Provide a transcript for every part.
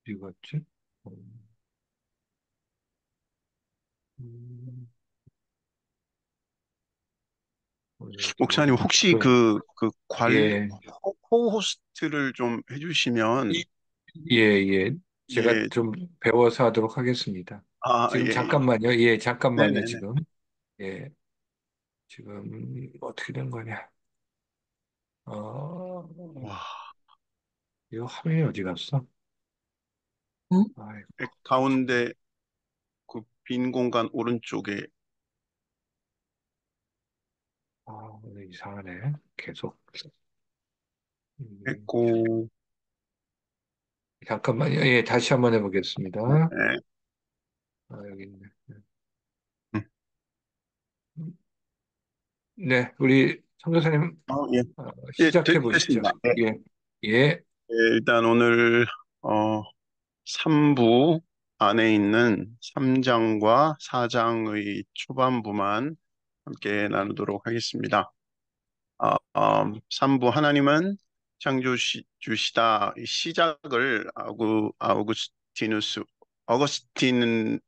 어디 갔지? 음, 목사님, 어디, 혹시 예, 호스트를 좀 해주시면, 예, 예. 제가 예, 좀 배워서 하도록 하겠습니다. 지금 예, 예. 잠깐만요. 예, 잠깐만요, 네네네. 지금. 예, 지금 어떻게 된 거냐. 어, 와, 이 화면이 어디 갔어? 아이고, 참. 가운데 그 빈 공간 오른쪽에, 오늘 이상하네. 계속. 음, 있고, 잠깐만요. 예, 다시 한번 해보겠습니다. 네, 여기 있네. 음, 네, 우리 선교사님 예, 예, 시작해 보시죠. 됐습니다. 예, 예, 예, 예, 일단 오늘, 어, 3부 안에 있는 3장과 4장의 초반부만 함께 나누도록 하겠습니다. 3부 하나님은 창조주시다. 이 시작을 어거스틴의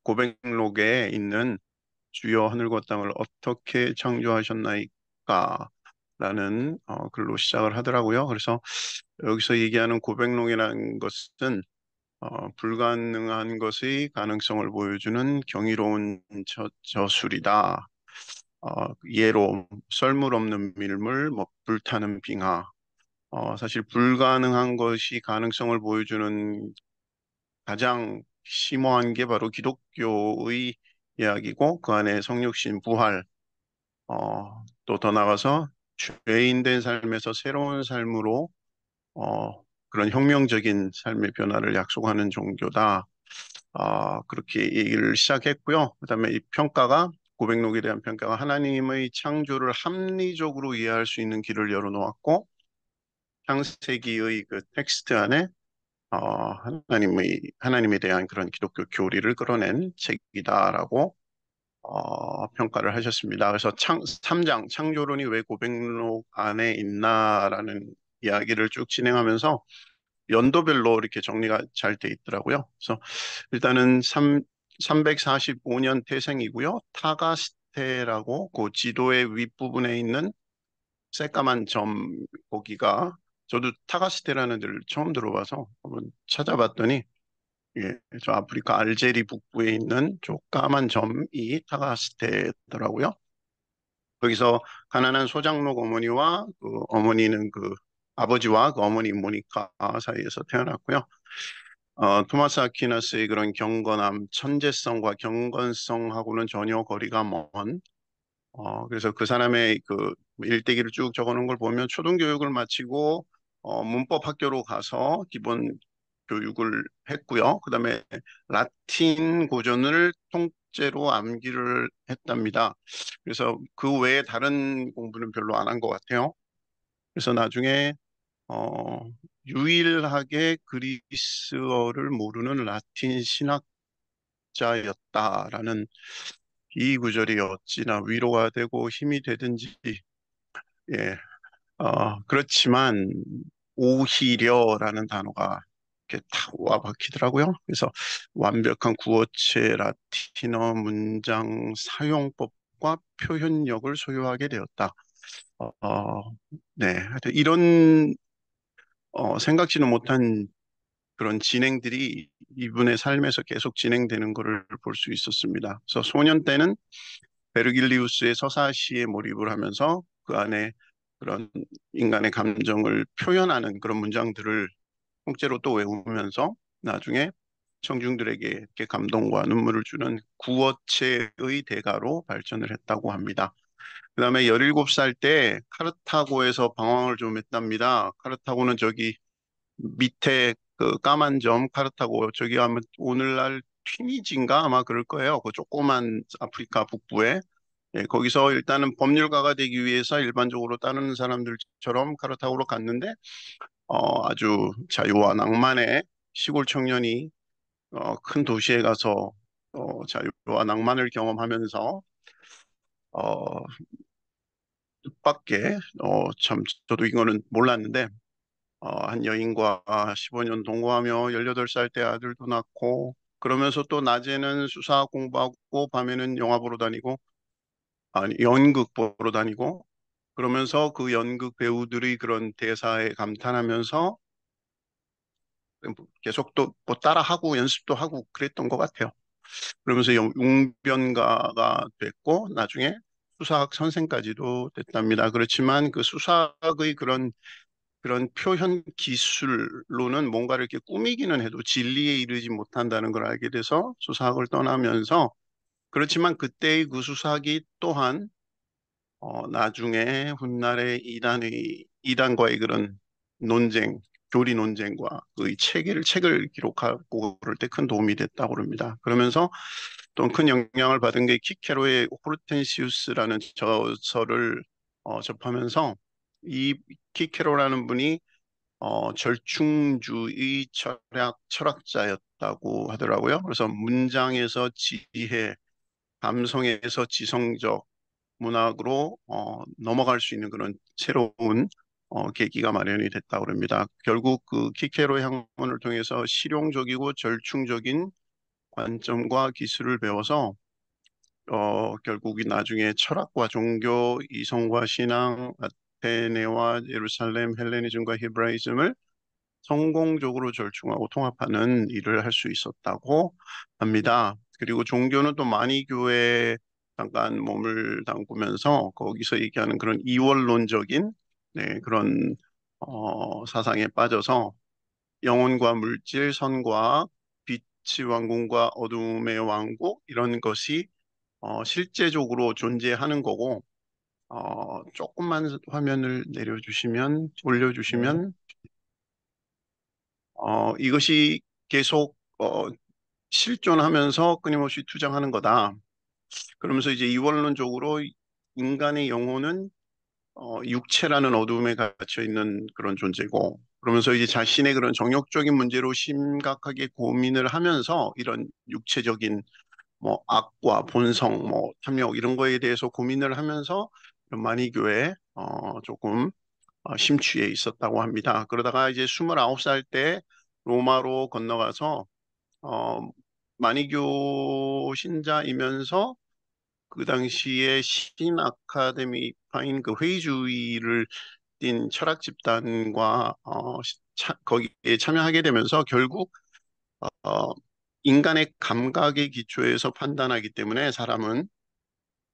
고백록에 있는 주여 하늘과 땅을 어떻게 창조하셨나이까? 라는 글로 시작을 하더라고요. 그래서 여기서 얘기하는 고백록이라는 것은 불가능한 것의 가능성을 보여주는 경이로운 저술이다. 예로 썰물 없는 밀물, 뭐 불타는 빙하. 사실 불가능한 것이 가능성을 보여주는 가장 심오한 게 바로 기독교의 이야기고 그 안에 성육신 부활, 또 더 나아가서 죄인 된 삶에서 새로운 삶으로 그런 혁명적인 삶의 변화를 약속하는 종교다. 그렇게 얘기를 시작했고요. 그다음에 이 평가가 고백록에 대한 평가가 하나님의 창조를 합리적으로 이해할 수 있는 길을 열어놓았고 창세기의 그 텍스트 안에 하나님에 대한 그런 기독교 교리를 끌어낸 책이다라고 평가를 하셨습니다. 그래서 3장 창조론이 왜 고백록 안에 있나라는 이야기를 쭉 진행하면서 연도별로 이렇게 정리가 잘 돼 있더라고요. 그래서 일단은 345년 태생이고요. 타가스테라고 그 지도의 윗부분에 있는 새까만 점 거기가 저도 타가스테라는 데를 처음 들어봐서 한번 찾아봤더니 예, 저 아프리카 알제리 북부에 있는 저 까만 점이 타가스테더라고요. 거기서 가난한 소장록 어머니와 그 어머니는 그 아버지와 그 어머니 모니카 사이에서 태어났고요. 토마스 아퀴나스의 그런 경건함, 천재성과 경건성하고는 전혀 거리가 먼, 그래서 그 사람의 그 일대기를 쭉 적어놓은 걸 보면 초등교육을 마치고, 문법 학교로 가서 기본 교육을 했고요. 그다음에 라틴 고전을 통째로 암기를 했답니다. 그래서 그 외에 다른 공부는 별로 안 한 것 같아요. 그래서 나중에 어, 유일하게 그리스어를 모르는 라틴 신학자였다라는 이 구절이 어찌나 위로가 되고 힘이 되든지, 예, 그렇지만 오히려라는 단어가 이렇게 탁 와 박히더라고요. 그래서 완벽한 구어체 라틴어 문장 사용법과 표현력을 소유하게 되었다. 네, 하여튼 이런 생각지는 못한 그런 진행들이 이분의 삶에서 계속 진행되는 것을 볼 수 있었습니다. 그래서 소년 때는 베르길리우스의 서사시에 몰입을 하면서 그 안에 그런 인간의 감정을 표현하는 그런 문장들을 통째로 또 외우면서 나중에 청중들에게 이렇게 감동과 눈물을 주는 구어체의 대가로 발전을 했다고 합니다. 그 다음에 17살 때 카르타고에서 방황을 좀 했답니다. 카르타고는 저기 밑에 그 까만 점 카르타고 저기 하면 오늘날 튀니지인가 아마 그럴 거예요. 그 조그만 아프리카 북부에 거기서 일단은 법률가가 되기 위해서 일반적으로 다른 사람들처럼 카르타고로 갔는데 아주 자유와 낭만의 시골 청년이 큰 도시에 가서 자유와 낭만을 경험하면서 뜻밖의 참 저도 이거는 몰랐는데 한 여인과 15년 동거하며 18살 때 아들도 낳고 그러면서 또 낮에는 수사 공부하고 밤에는 영화 보러 다니고 아니 연극 보러 다니고 그러면서 그 연극 배우들의 그런 대사에 감탄하면서 계속 또 뭐 따라하고 연습도 하고 그랬던 것 같아요. 그러면서 웅변가가 됐고 나중에 수사학 선생까지도 됐답니다. 그렇지만 그 수사학의 그런 표현 기술로는 뭔가를 이렇게 꾸미기는 해도 진리에 이르지 못한다는 걸 알게 돼서 수사학을 떠나면서 그렇지만 그때의 그 수사학이 또한 나중에 훗날에 이단과의 그런 논쟁, 교리 논쟁과 그 책을 기록하고 그럴 때 큰 도움이 됐다고 그럽니다. 그러면서 또 큰 영향을 받은 게 키케로의 호르텐시우스라는 저서를 접하면서 이 키케로라는 분이 절충주의 철학자였다고 하더라고요. 그래서 문장에서 지혜, 감성에서 지성적, 문학으로 넘어갈 수 있는 그런 새로운 계기가 마련이 됐다고 합니다. 결국 그 키케로 학문을 통해서 실용적이고 절충적인 관점과 기술을 배워서 결국이 나중에 철학과 종교, 이성과 신앙, 아테네와 예루살렘, 헬레니즘과 히브라이즘을 성공적으로 절충하고 통합하는 일을 할 수 있었다고 합니다. 그리고 종교는 또 만이교회에 잠깐 몸을 담그면서 거기서 얘기하는 그런 이원론적인 네, 그런 사상에 빠져서 영혼과 물질, 선과 빛의 왕궁과 어둠의 왕국 이런 것이 실제적으로 존재하는 거고 조금만 화면을 내려주시면 네. 올려주시면 이것이 계속 실존하면서 끊임없이 투쟁하는 거다. 그러면서 이제 이원론적으로 인간의 영혼은 육체라는 어둠에 갇혀 있는 그런 존재고, 그러면서 이제 자신의 그런 정욕적인 문제로 심각하게 고민을 하면서 이런 육체적인 뭐 악과 본성, 뭐 탐욕 이런 거에 대해서 고민을 하면서 마니교에 조금 심취해 있었다고 합니다. 그러다가 이제 29살 때 로마로 건너가서 어, 마니교 신자이면서 그 당시에 신 아카데미파인 그 회의주의를 띤 철학 집단과 거기에 참여하게 되면서 결국 어, 인간의 감각의 기초에서 판단하기 때문에 사람은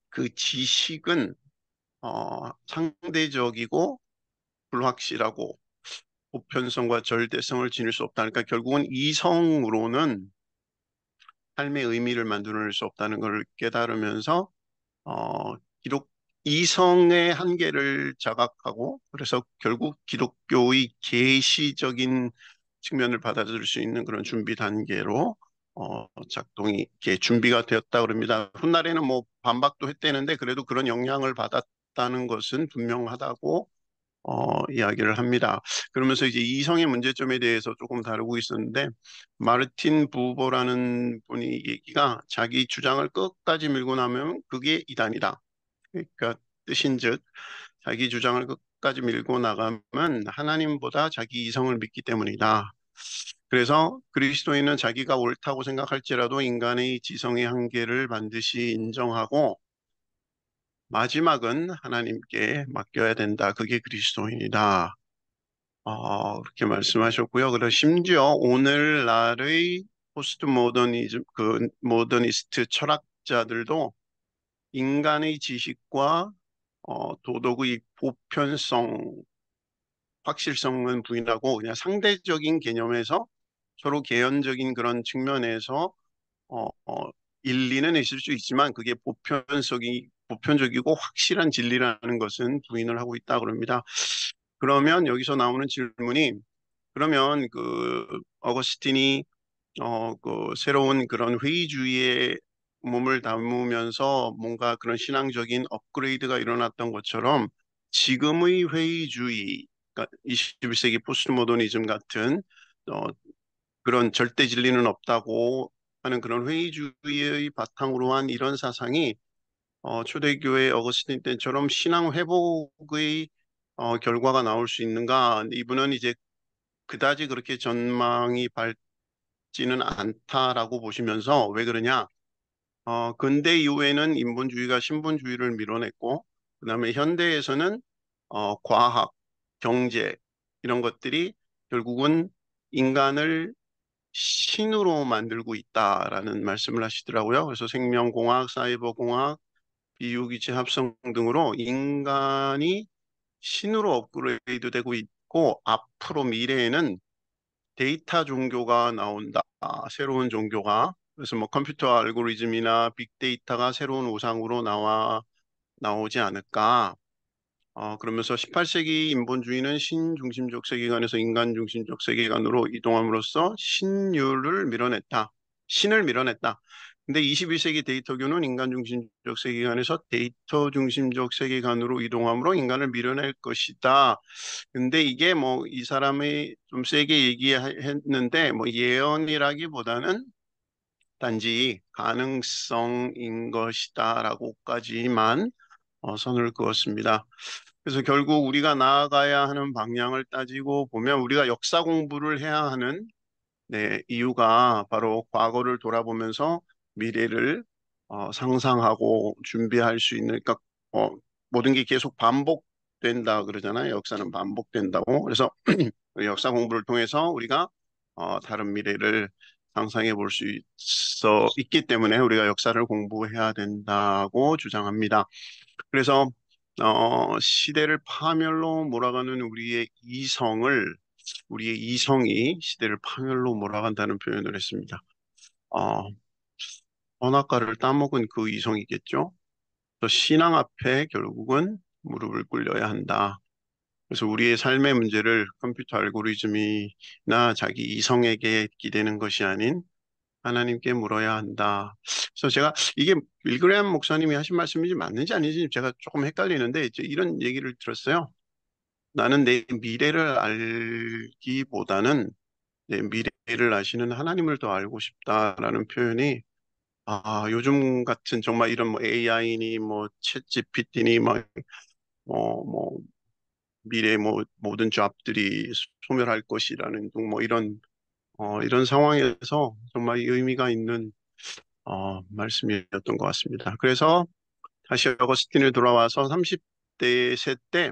그 지식은 상대적이고 불확실하고 보편성과 절대성을 지닐 수 없다. 그러니까 결국은 이성으로는 삶의 의미를 만들어낼 수 없다는 것을 깨달으면서 어, 기독 이성의 한계를 자각하고 그래서 결국 기독교의 계시적인 측면을 받아들일 수 있는 그런 준비 단계로 작동이 이렇게 준비가 되었다 그럽니다. 훗날에는 뭐 반박도 했대는데 그래도 그런 영향을 받았다는 것은 분명하다고 이야기를 합니다. 그러면서 이제 이성의 문제점에 대해서 조금 다루고 있었는데 마르틴 부버라는 분이 얘기가 자기 주장을 끝까지 밀고 나면 그게 이단이다. 그러니까 뜻인즉 자기 주장을 끝까지 밀고 나가면 하나님보다 자기 이성을 믿기 때문이다. 그래서 그리스도인은 자기가 옳다고 생각할지라도 인간의 지성의 한계를 반드시 인정하고 마지막은 하나님께 맡겨야 된다. 그게 그리스도인이다. 그렇게 말씀하셨고요. 그리고 심지어 오늘날의 포스트 모더니즘, 그 모더니스트 철학자들도 인간의 지식과 도덕의 보편성, 확실성은 부인하고 그냥 상대적인 개념에서 서로 개연적인 그런 측면에서 어, 어, 일리는 있을 수 있지만 그게 보편적이고 확실한 진리라는 것은 부인을 하고 있다 그럽니다. 그러면 여기서 나오는 질문이 그러면 그 어거스틴이 그 새로운 그런 회의주의에 몸을 담으면서 뭔가 그런 신앙적인 업그레이드가 일어났던 것처럼 지금의 회의주의, 그러니까 21세기 포스트 모더니즘 같은 어, 그런 절대 진리는 없다고 하는 그런 회의주의의 바탕으로 한 이런 사상이 초대교회 어거스틴 때처럼 신앙 회복의 결과가 나올 수 있는가? 이분은 이제 그다지 그렇게 전망이 밝지는 않다라고 보시면서 왜 그러냐? 근대 이후에는 인본주의가 신본주의를 밀어냈고, 그다음에 현대에서는 과학, 경제 이런 것들이 결국은 인간을 신으로 만들고 있다라는 말씀을 하시더라고요. 그래서 생명공학, 사이버공학, 비유기체 합성 등으로 인간이 신으로 업그레이드 되고 있고, 앞으로 미래에는 데이터 종교가 나온다. 새로운 종교가. 그래서 뭐 컴퓨터 알고리즘이나 빅데이터가 새로운 우상으로 나오지 않을까. 그러면서 18세기 인본주의는 신중심적 세계관에서 인간 중심적 세계관으로 이동함으로써 신유를 밀어냈다. 신을 밀어냈다. 근데 21세기 데이터교는 인간 중심적 세계관에서 데이터 중심적 세계관으로 이동함으로 인간을 밀어낼 것이다. 근데 이게 뭐 이 사람이 좀 세게 얘기했는데 뭐 예언이라기보다는 단지 가능성인 것이다라고까지만 선을 그었습니다. 그래서 결국 우리가 나아가야 하는 방향을 따지고 보면 우리가 역사 공부를 해야 하는 네, 이유가 바로 과거를 돌아보면서 미래를 상상하고 준비할 수 있는, 그러니까 어, 모든 게 계속 반복된다 그러잖아요. 역사는 반복된다고. 그래서 역사 공부를 통해서 우리가 다른 미래를 상상해 볼 수 있기 때문에 우리가 역사를 공부해야 된다고 주장합니다. 그래서 시대를 파멸로 몰아가는 우리의 이성이 시대를 파멸로 몰아간다는 표현을 했습니다. 어, 언어가를 따먹은 그 이성이겠죠. 그래서 신앙 앞에 결국은 무릎을 꿇려야 한다. 그래서 우리의 삶의 문제를 컴퓨터 알고리즘이나 자기 이성에게 기대는 것이 아닌 하나님께 물어야 한다. 그래서 제가 이게 빌그레암 목사님이 하신 말씀인지 맞는지 아닌지 제가 조금 헷갈리는데 이제 이런 얘기를 들었어요. 나는 내 미래를 알기보다는 내 미래를 아시는 하나님을 더 알고 싶다라는 표현이 요즘 같은 정말 이런 뭐 AI니 뭐 챗GPT니 뭐 미래 뭐 모든 잡들이 소멸할 것이라는 뭐 이런 상황에서 정말 의미가 있는 말씀이었던 것 같습니다. 그래서 다시 어거스틴을 돌아와서 30대 세때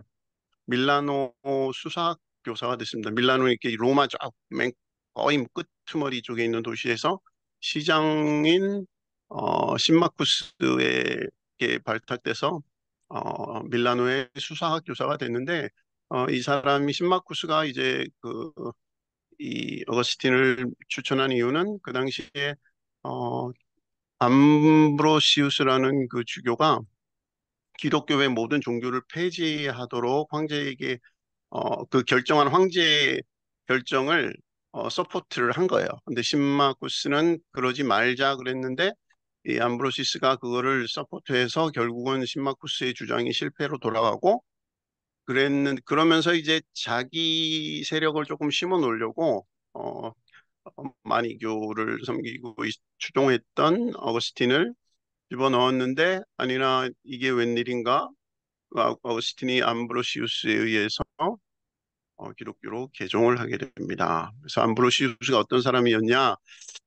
밀라노 수사학 교사가 됐습니다. 밀라노 이렇게 로마 맨 거의 끝머리 쪽에 있는 도시에서 시장인 신마쿠스에게 발탁돼서 밀라노의 수사학 교사가 됐는데 이 사람이 신마쿠스가 이제 이 어거스틴을 추천한 이유는 그 당시에 어, 암브로시우스라는 그 주교가 기독교의 모든 종교를 폐지하도록 황제에게 그 결정한 황제의 결정을 서포트를 한 거예요. 근데 신마쿠스는 그러지 말자 그랬는데 이 암브로시스가 그거를 서포트해서 결국은 신마쿠스의 주장이 실패로 돌아가고 그러면서 이제 자기 세력을 조금 심어 놓으려고 마니교를 섬기고 추종했던 어거스틴을 집어넣었는데 아니나 이게 웬일인가 어거스틴이 암브로시우스에 의해서 기독교로 개종을 하게 됩니다. 그래서 암브로시우스가 어떤 사람이었냐?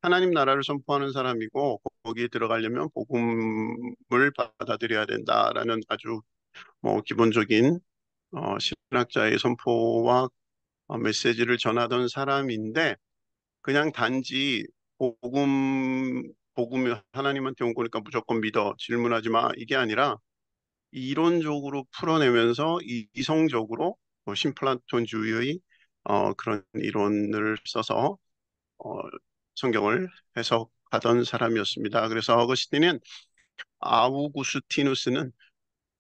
하나님 나라를 선포하는 사람이고 거기에 들어가려면 복음을 받아들여야 된다라는 아주 뭐 기본적인 신학자의 선포와 메시지를 전하던 사람인데 그냥 단지 복음이 하나님한테 온 거니까 무조건 믿어 질문하지 마 이게 아니라 이론적으로 풀어내면서 이성적으로 신플라톤주의의 그런 이론을 써서 어, 성경을 해석하던 사람이었습니다. 그래서 어거스틴은 아우구스티누스는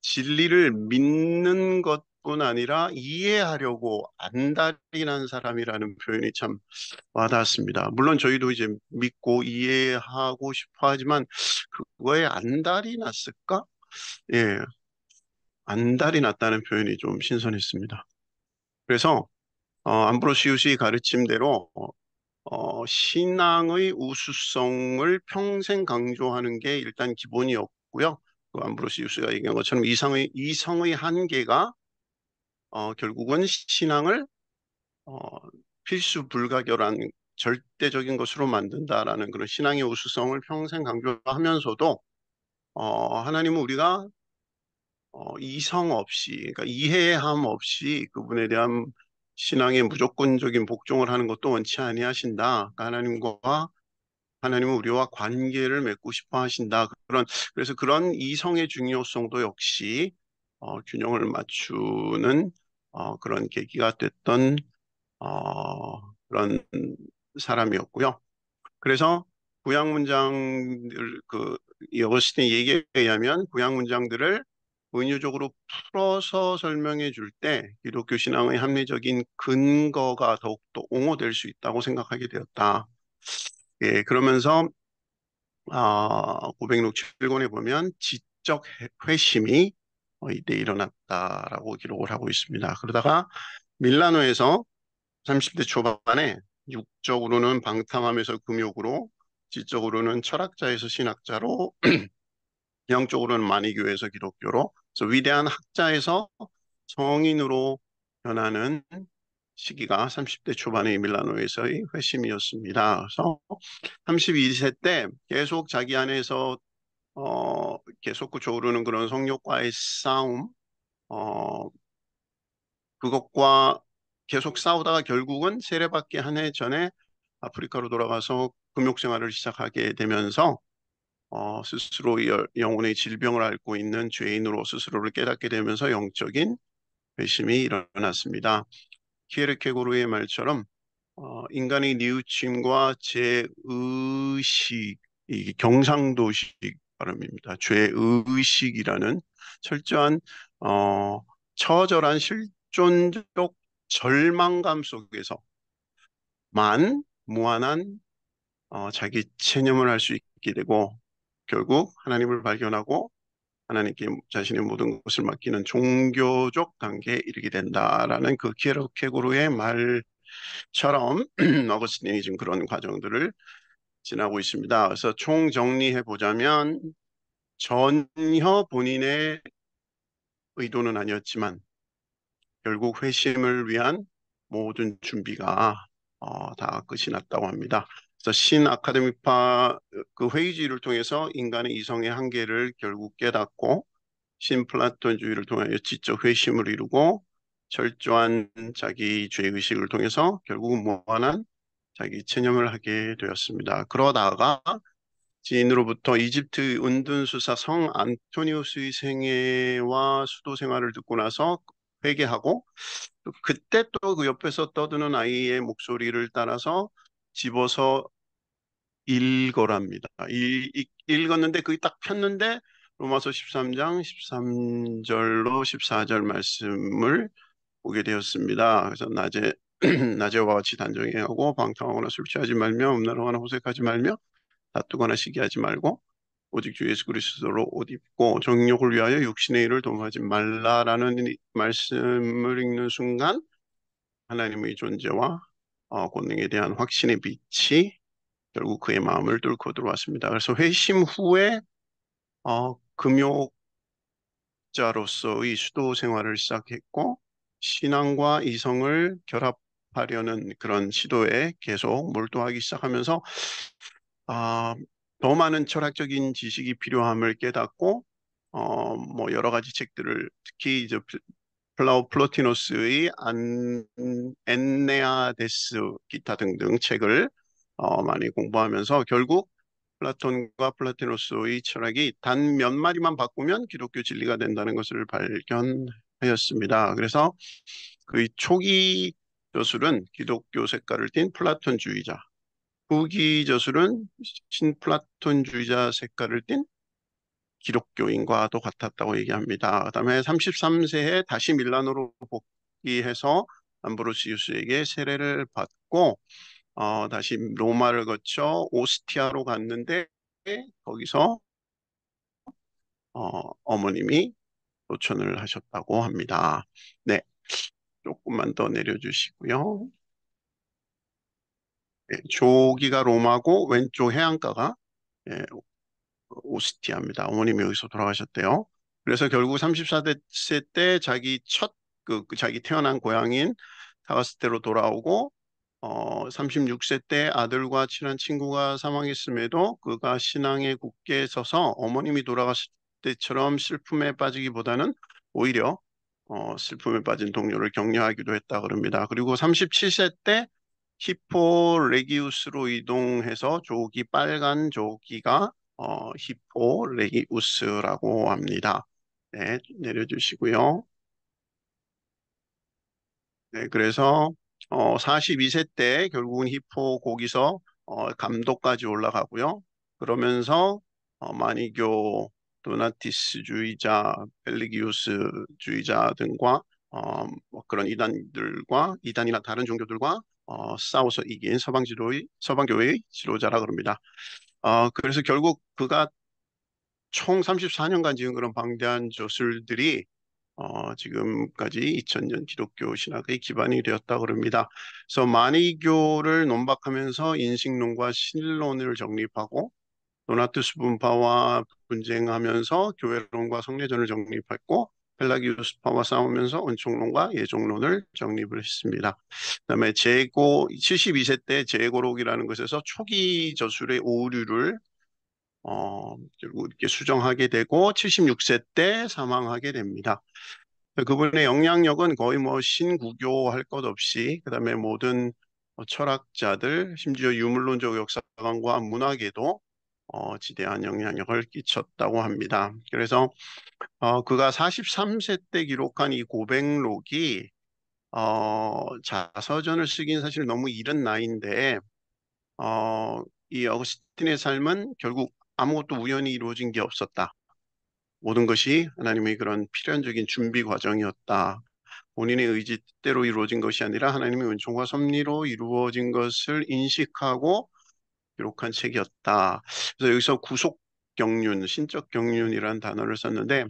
진리를 믿는 것뿐 아니라 이해하려고 안달이 난 사람이라는 표현이 참 와닿았습니다. 물론 저희도 이제 믿고 이해하고 싶어 하지만 그거에 안달이 났을까? 예, 안달이 났다는 표현이 좀 신선했습니다. 그래서 암브로시우스의 가르침대로 신앙의 우수성을 평생 강조하는 게 일단 기본이었고요. 그 암브로시우스가 얘기한 것처럼 이성의 한계가 결국은 신앙을 어, 필수 불가결한 절대적인 것으로 만든다라는 그런 신앙의 우수성을 평생 강조하면서도 하나님은 우리가 이성 없이, 그러니까 이해함 없이 그분에 대한 신앙의 무조건적인 복종을 하는 것도 원치 아니하신다. 그러니까 하나님은 우리와 관계를 맺고 싶어 하신다. 그래서 그런 이성의 중요성도 역시 균형을 맞추는 그런 계기가 됐던 그런 사람이었고요. 그래서 구약 문장들 이 어거스틴 얘기에 의하면 구약 문장들을 은유적으로 풀어서 설명해 줄 때 기독교 신앙의 합리적인 근거가 더욱더 옹호될 수 있다고 생각하게 되었다. 예, 그러면서 967권에 보면 지적 회심이 이때 일어났다라고 기록을 하고 있습니다. 그러다가 밀라노에서 30대 초반에 육적으로는 방탕함에서 금욕으로, 지적으로는 철학자에서 신학자로, 영적으로는 마니교에서 기독교로, 그래서 위대한 학자에서 성인으로 변하는 시기가 30대 초반의 밀라노에서의 회심이었습니다. 그래서 32세 때 계속 자기 안에서 계속 오르는 그런 성욕과의 싸움, 어, 그것과 계속 싸우다가 결국은 세례받기 한 해 전에 아프리카로 돌아가서 금욕 생활을 시작하게 되면서 스스로 영혼의 질병을 앓고 있는 죄인으로 스스로를 깨닫게 되면서 영적인 회심이 일어났습니다. 키에르케고르의 말처럼 인간의 뉘우침과 죄의식, 이 경상도식 발음입니다. 죄의식이라는 철저한 어, 처절한 실존적 절망감 속에서만 무한한 자기 체념을 할 수 있게 되고 결국 하나님을 발견하고 하나님께 자신의 모든 것을 맡기는 종교적 단계에 이르게 된다라는 그 키에르케고르의 말처럼 어거스틴이 지금 그런 과정들을 지나고 있습니다. 그래서 총 정리해 보자면 전혀 본인의 의도는 아니었지만 결국 회심을 위한 모든 준비가 다 끝이 났다고 합니다. 그래서 신 아카데미파 그 회의주의를 통해서 인간의 이성의 한계를 결국 깨닫고 신 플라톤주의를 통하여 지적 회심을 이루고 철저한 자기 죄의식을 통해서 결국은 무한한 자기 체념을 하게 되었습니다. 그러다가 지인으로부터 이집트 은둔수사 성 안토니우스의 생애와 수도 생활을 듣고 나서 회개하고 또 그때 또 그 옆에서 떠드는 아이의 목소리를 따라서 집어서 읽어랍니다. 읽었는데 그게 딱 폈는데 로마서 13장 13절로 14절 말씀을 보게 되었습니다. 그래서 낮에와 같이 단정히 하고 방탕하거나 술 취하지 말며 음란하거나 호색하지 말며 다투거나 시기하지 말고 오직 주 예수 그리스도로 옷 입고 정욕을 위하여 육신의 일을 도모하지 말라라는 말씀을 읽는 순간 하나님의 존재와 권능에 대한 확신의 빛이 결국 그의 마음을 뚫고 들어왔습니다. 그래서 회심 후에 금욕자로서의 수도 생활을 시작했고 신앙과 이성을 결합하려는 그런 시도에 계속 몰두하기 시작하면서 아, 더 많은 철학적인 지식이 필요함을 깨닫고 뭐 여러 가지 책들을 특히 이제 플로티노스의 엔네아데스 기타 등등 책을 많이 공부하면서 결국 플라톤과 플라티노스의 철학이 단 몇 마디만 바꾸면 기독교 진리가 된다는 것을 발견하였습니다. 그래서 그의 초기 저술은 기독교 색깔을 띤 플라톤주의자, 후기 저술은 신플라톤주의자 색깔을 띤 기독교인과도 같았다고 얘기합니다. 그다음에 33세에 다시 밀라노로 복귀해서 암브로시우스에게 세례를 받고 다시 로마를 거쳐 오스티아로 갔는데 거기서 어머님이 도천을 하셨다고 합니다. 네, 조금만 더 내려주시고요. 네, 조기가 로마고 왼쪽 해안가가 예, 오스티아입니다. 어머님이 여기서 돌아가셨대요. 그래서 결국 34세 때 자기 자기 태어난 고향인 타가스테로 돌아오고 36세 때 아들과 친한 친구가 사망했음에도 그가 신앙에 굳게 서서 어머님이 돌아갔을 때처럼 슬픔에 빠지기보다는 오히려 슬픔에 빠진 동료를 격려하기도 했다 그럽니다. 그리고 37세 때 히포레기우스로 이동해서 조기 빨간 조기가 히포레기우스라고 합니다. 네, 내려주시고요. 네, 그래서 42세 때 결국은 히포 거기서 감독까지 올라가고요. 그러면서 마니교, 도나티스주의자, 벨리기우스주의자 등과 뭐 그런 이단들과 이단이나 다른 종교들과 싸워서 이긴 서방교회의 지도자라 그럽니다. 그래서 결국 그가 총 34년간 지은 그런 방대한 저술들이 지금까지 2000년 기독교 신학의 기반이 되었다고 그럽니다. 그래서 마니교를 논박하면서 인식론과 신론을 정립하고 도나투스 분파와 분쟁하면서 교회론과 성례전을 정립했고 펠라기우스파와 싸우면서 은총론과 예종론을 정립을 했습니다. 그다음에 제고 72세 때 제고록이라는 것에서 초기 저술의 오류를 결국 이렇게 수정하게 되고 76세 때 사망하게 됩니다. 그분의 영향력은 거의 뭐 신구교 할 것 없이 그다음에 모든 철학자들 심지어 유물론적 역사관과 문학에도 지대한 영향력을 끼쳤다고 합니다. 그래서 그가 43세 때 기록한 이 고백록이 자서전을 쓰긴 사실 너무 이른 나이인데 이 어거스틴의 삶은 결국 아무것도 우연히 이루어진 게 없었다. 모든 것이 하나님의 그런 필연적인 준비 과정이었다. 본인의 의지 뜻대로 이루어진 것이 아니라 하나님의 은총과 섭리로 이루어진 것을 인식하고 기록한 책이었다. 그래서 여기서 구속 경륜, 신적 경륜이라는 단어를 썼는데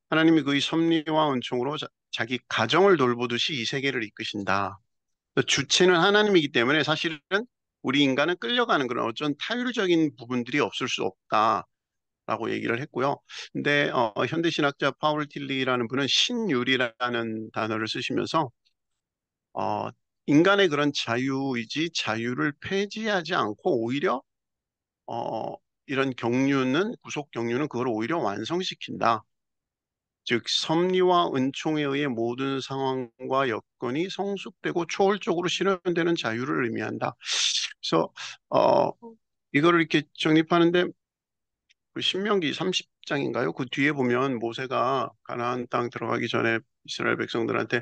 하나님이 그의 섭리와 은총으로 자기 가정을 돌보듯이 이 세계를 이끄신다. 주체는 하나님이기 때문에 사실은 우리 인간은 끌려가는 그런 어떤 타율적인 부분들이 없을 수 없다라고 얘기를 했고요. 근데 현대 신학자 파울 틸리라는 분은 신율이라는 단어를 쓰시면서 어, 인간의 그런 자유이지 자유를 폐지하지 않고 오히려 어, 이런 경륜은 구속 경륜은 그걸 오히려 완성시킨다. 즉 섭리와 은총에 의해 모든 상황과 여건이 성숙되고 초월적으로 실현되는 자유를 의미한다. 그래서 어, 이거를 이렇게 정립하는데 그 신명기 30장인가요? 그 뒤에 보면 모세가 가나안 땅 들어가기 전에 이스라엘 백성들한테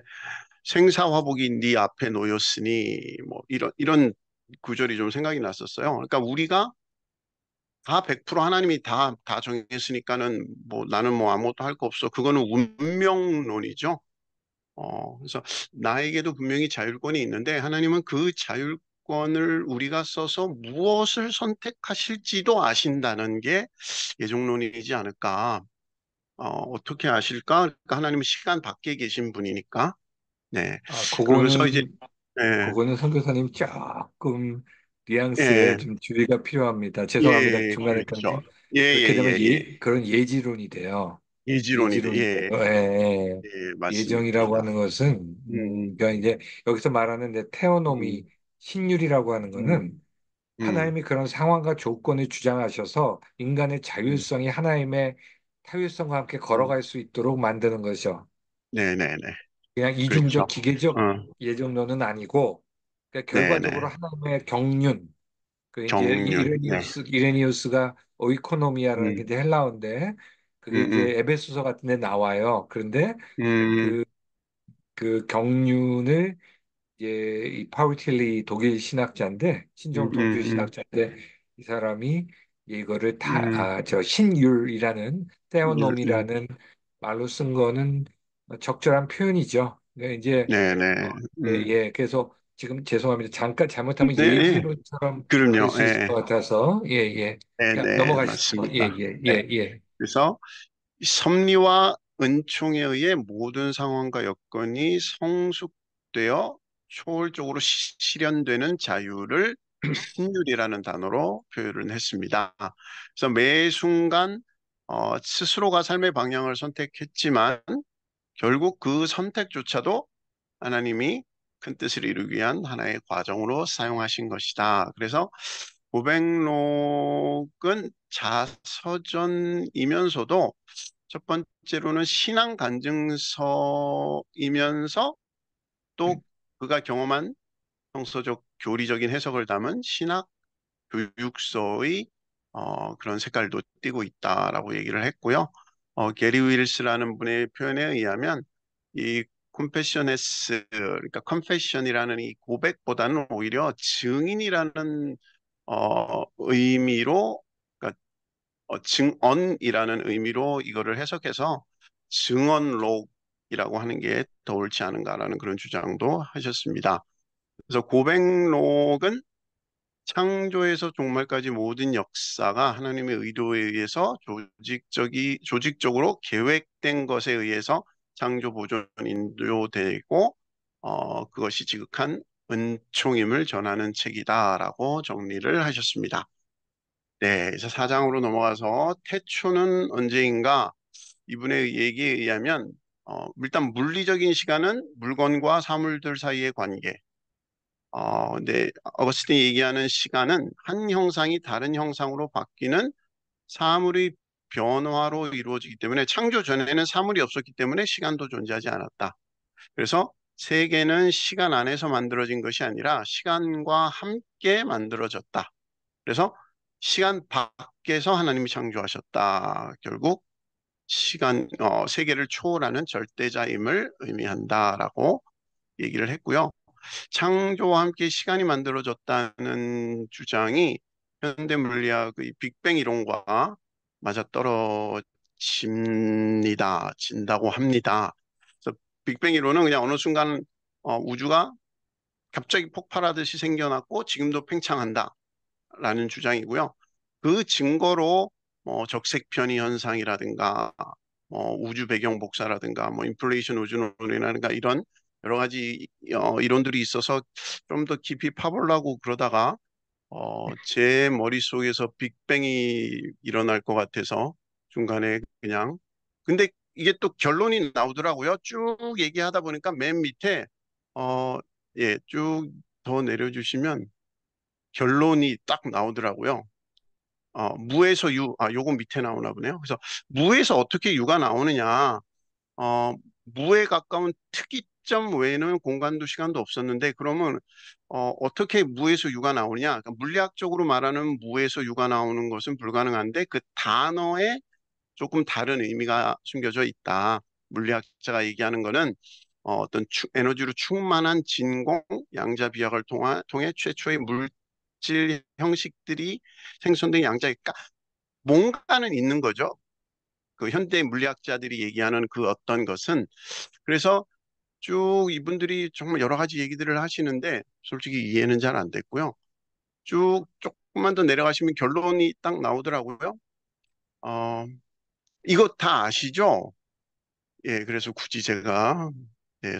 생사화복이 네 앞에 놓였으니 뭐 이런 구절이 좀 생각이 났었어요. 그러니까 우리가 다 100% 하나님이 다 정했으니까는 뭐 나는 뭐 아무것도 할 거 없어. 그거는 운명론이죠. 그래서 나에게도 분명히 자율권이 있는데 하나님은 그 자율권을 우리가 써서 무엇을 선택하실지도 아신다는 게 예종론이지 않을까. 어떻게 아실까? 그러니까 하나님은 시간 밖에 계신 분이니까. 네. 그러면서 이제, 예, 선교사님 조금 뉘앙스에 예, 좀 주의가 필요합니다. 예, 죄송합니다. 중간에 그렇죠. 끊기. 예, 그렇게 예, 되면 예, 예. 그런 예지론이 돼요. 이지론이 돼. 예지론이 돼요. 예, 예, 예. 예, 맞습니다. 예정이라고 하는 것은, 음, 그러니까 이제 여기서 말하는 테오노미, 음, 신율이라고 하는 음, 거는 음, 하나님이 그런 상황과 조건을 주장하셔서 인간의 음, 자율성이 하나님의 타율성과 함께 음. 걸어갈 수 있도록 만드는 것이죠. 네, 네, 네. 그냥 그렇죠. 이중적 기계적 어, 예정론은 아니고, 그러니까 네, 결과적으로 네. 하나님의 경륜, 그 이제 정륜, 네. 이레니우스가 오이코노미아라는 게 음, 이제 헬라어인데, 그게 음, 이제 에베소서 같은 데 나와요. 그런데 음, 그, 그 경륜을 이제 이 파울틸리 독일 신학자인데 음, 신종 동주 음, 신학자인데 이 사람이 이거를 음, 저 신율이라는 음. 테오놈이라는 말로 쓴 거는 적절한 표현이죠. 그러니까 이제 네, 네. 예, 예. 그래서 지금 죄송합니다. 잠깐 잘못하면 네, 예. 예지론처럼 될 그럼요. 수 있을 것 예, 같아서 예, 예. 네, 야, 네, 넘어가시죠. 예, 맞습니다. 예, 네. 예, 예. 그래서 이 섭리와 은총에 의해 모든 상황과 여건이 성숙되어 초월적으로 실현되는 자유를 신율이라는 단어로 표현을 했습니다. 그래서 매 순간 스스로가 삶의 방향을 선택했지만 결국 그 선택조차도 하나님이 큰 뜻을 이루기 위한 하나의 과정으로 사용하신 것이다. 그래서 고백록은 자서전이면서도 첫 번째로는 신앙 간증서이면서 또 그가 경험한 성서적 교리적인 해석을 담은 신학 교육서의 그런 색깔도 띠고 있다라고 얘기를 했고요. 게리 윌스라는 분의 표현에 의하면 이 콤패셔네스, 그러니까 컨페션이라는 이 고백보다는 오히려 증인이라는 의미로, 그러니까 증언이라는 의미로 이거를 해석해서 증언록이라고 하는 게 더 옳지 않은가라는 그런 주장도 하셨습니다. 그래서 고백록은 창조에서 종말까지 모든 역사가 하나님의 의도에 의해서 조직적으로 계획된 것에 의해서 창조 보존 인도되고 그것이 지극한 은총임을 전하는 책이다라고 정리를 하셨습니다. 네, 이제 4장으로 넘어가서 태초는 언제인가 이분의 얘기에 의하면 일단 물리적인 시간은 물건과 사물들 사이의 관계. 근데 어거스틴이 얘기하는 시간은 한 형상이 다른 형상으로 바뀌는 사물의 변화로 이루어지기 때문에 창조 전에는 사물이 없었기 때문에 시간도 존재하지 않았다. 그래서 세계는 시간 안에서 만들어진 것이 아니라 시간과 함께 만들어졌다. 그래서 시간 밖에서 하나님이 창조하셨다. 결국 세계를 초월하는 절대자임을 의미한다라고 얘기를 했고요. 창조와 함께 시간이 만들어졌다는 주장이 현대 물리학의 빅뱅 이론과 진다고 합니다. 그래서 빅뱅 이론은 그냥 어느 순간 우주가 갑자기 폭발하듯이 생겨났고 지금도 팽창한다라는 주장이고요. 그 증거로 적색 편의 현상이라든가 우주 배경 복사라든가 인플레이션 우주론이라든가 이런 여러 가지 이론들이 있어서 좀 더 깊이 파보려고 그러다가 제 머릿속에서 빅뱅이 일어날 것 같아서 중간에 그냥 근데 이게 또 결론이 나오더라고요. 쭉 얘기하다 보니까 맨 밑에 어, 예, 쭉 더 내려주시면 결론이 딱 나오더라고요. 무에서 유, 요거 밑에 나오나 보네요. 그래서 무에서 어떻게 유가 나오느냐. 무에 가까운 특이점 외에는 공간도 시간도 없었는데 그러면 어떻게 무에서 유가 나오느냐? 그러니까 물리학적으로 말하는 무에서 유가 나오는 것은 불가능한데 그 단어에 조금 다른 의미가 숨겨져 있다. 물리학자가 얘기하는 거는 에너지로 충만한 진공 양자 비약을 통해 최초의 물질 형식들이 생성된 양자, 그러니까 뭔가는 있는 거죠. 그 현대 물리학자들이 얘기하는 그 어떤 것은 그래서 쭉 이분들이 정말 여러 가지 얘기들을 하시는데 솔직히 이해는 잘 안 됐고요. 쭉 조금만 더 내려가시면 결론이 딱 나오더라고요. 어, 이거 다 아시죠? 예, 그래서 굳이 제가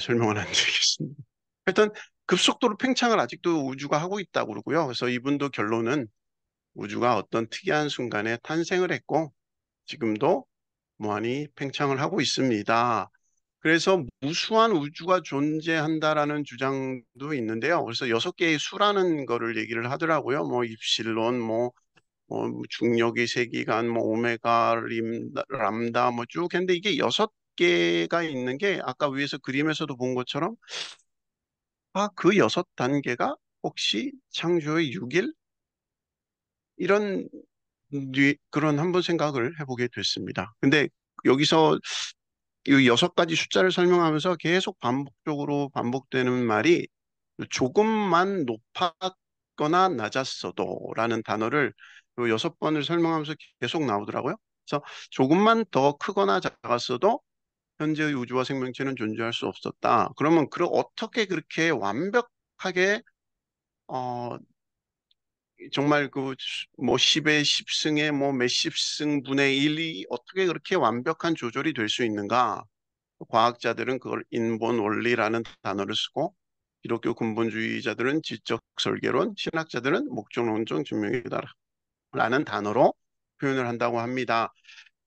설명은 안 드리겠습니다. 하여튼 급속도로 팽창을 아직도 우주가 하고 있다고 그러고요. 그래서 이분도 결론은 우주가 어떤 특이한 순간에 탄생을 했고 지금도 무한히 팽창을 하고 있습니다. 그래서 무수한 우주가 존재한다라는 주장도 있는데요. 그래서 6개의 수라는 거를 얘기를 하더라고요. 입실론, 중력의 세기간, 오메가, 람다, 쭉 했는데 이게 6개가 있는 게 아까 위에서 그림에서도 본 것처럼 그 6단계가 혹시 창조의 6일? 이런 그런 한번 생각을 해보게 됐습니다. 근데 여기서 이 6가지 숫자를 설명하면서 계속 반복적으로 반복되는 말이 조금만 높았거나 낮았어도 라는 단어를 요 6번을 설명하면서 계속 나오더라고요. 그래서 조금만 더 크거나 작았어도 현재의 우주와 생명체는 존재할 수 없었다. 그러면 어떻게 그렇게 완벽하게 어, 정말 10의 10승의 몇십 승분의 1이 어떻게 그렇게 완벽한 조절이 될 수 있는가? 과학자들은 그걸 인본 원리라는 단어를 쓰고 기독교 근본주의자들은 지적 설계론, 신학자들은 목적론적 증명이다라는 단어로 표현을 한다고 합니다.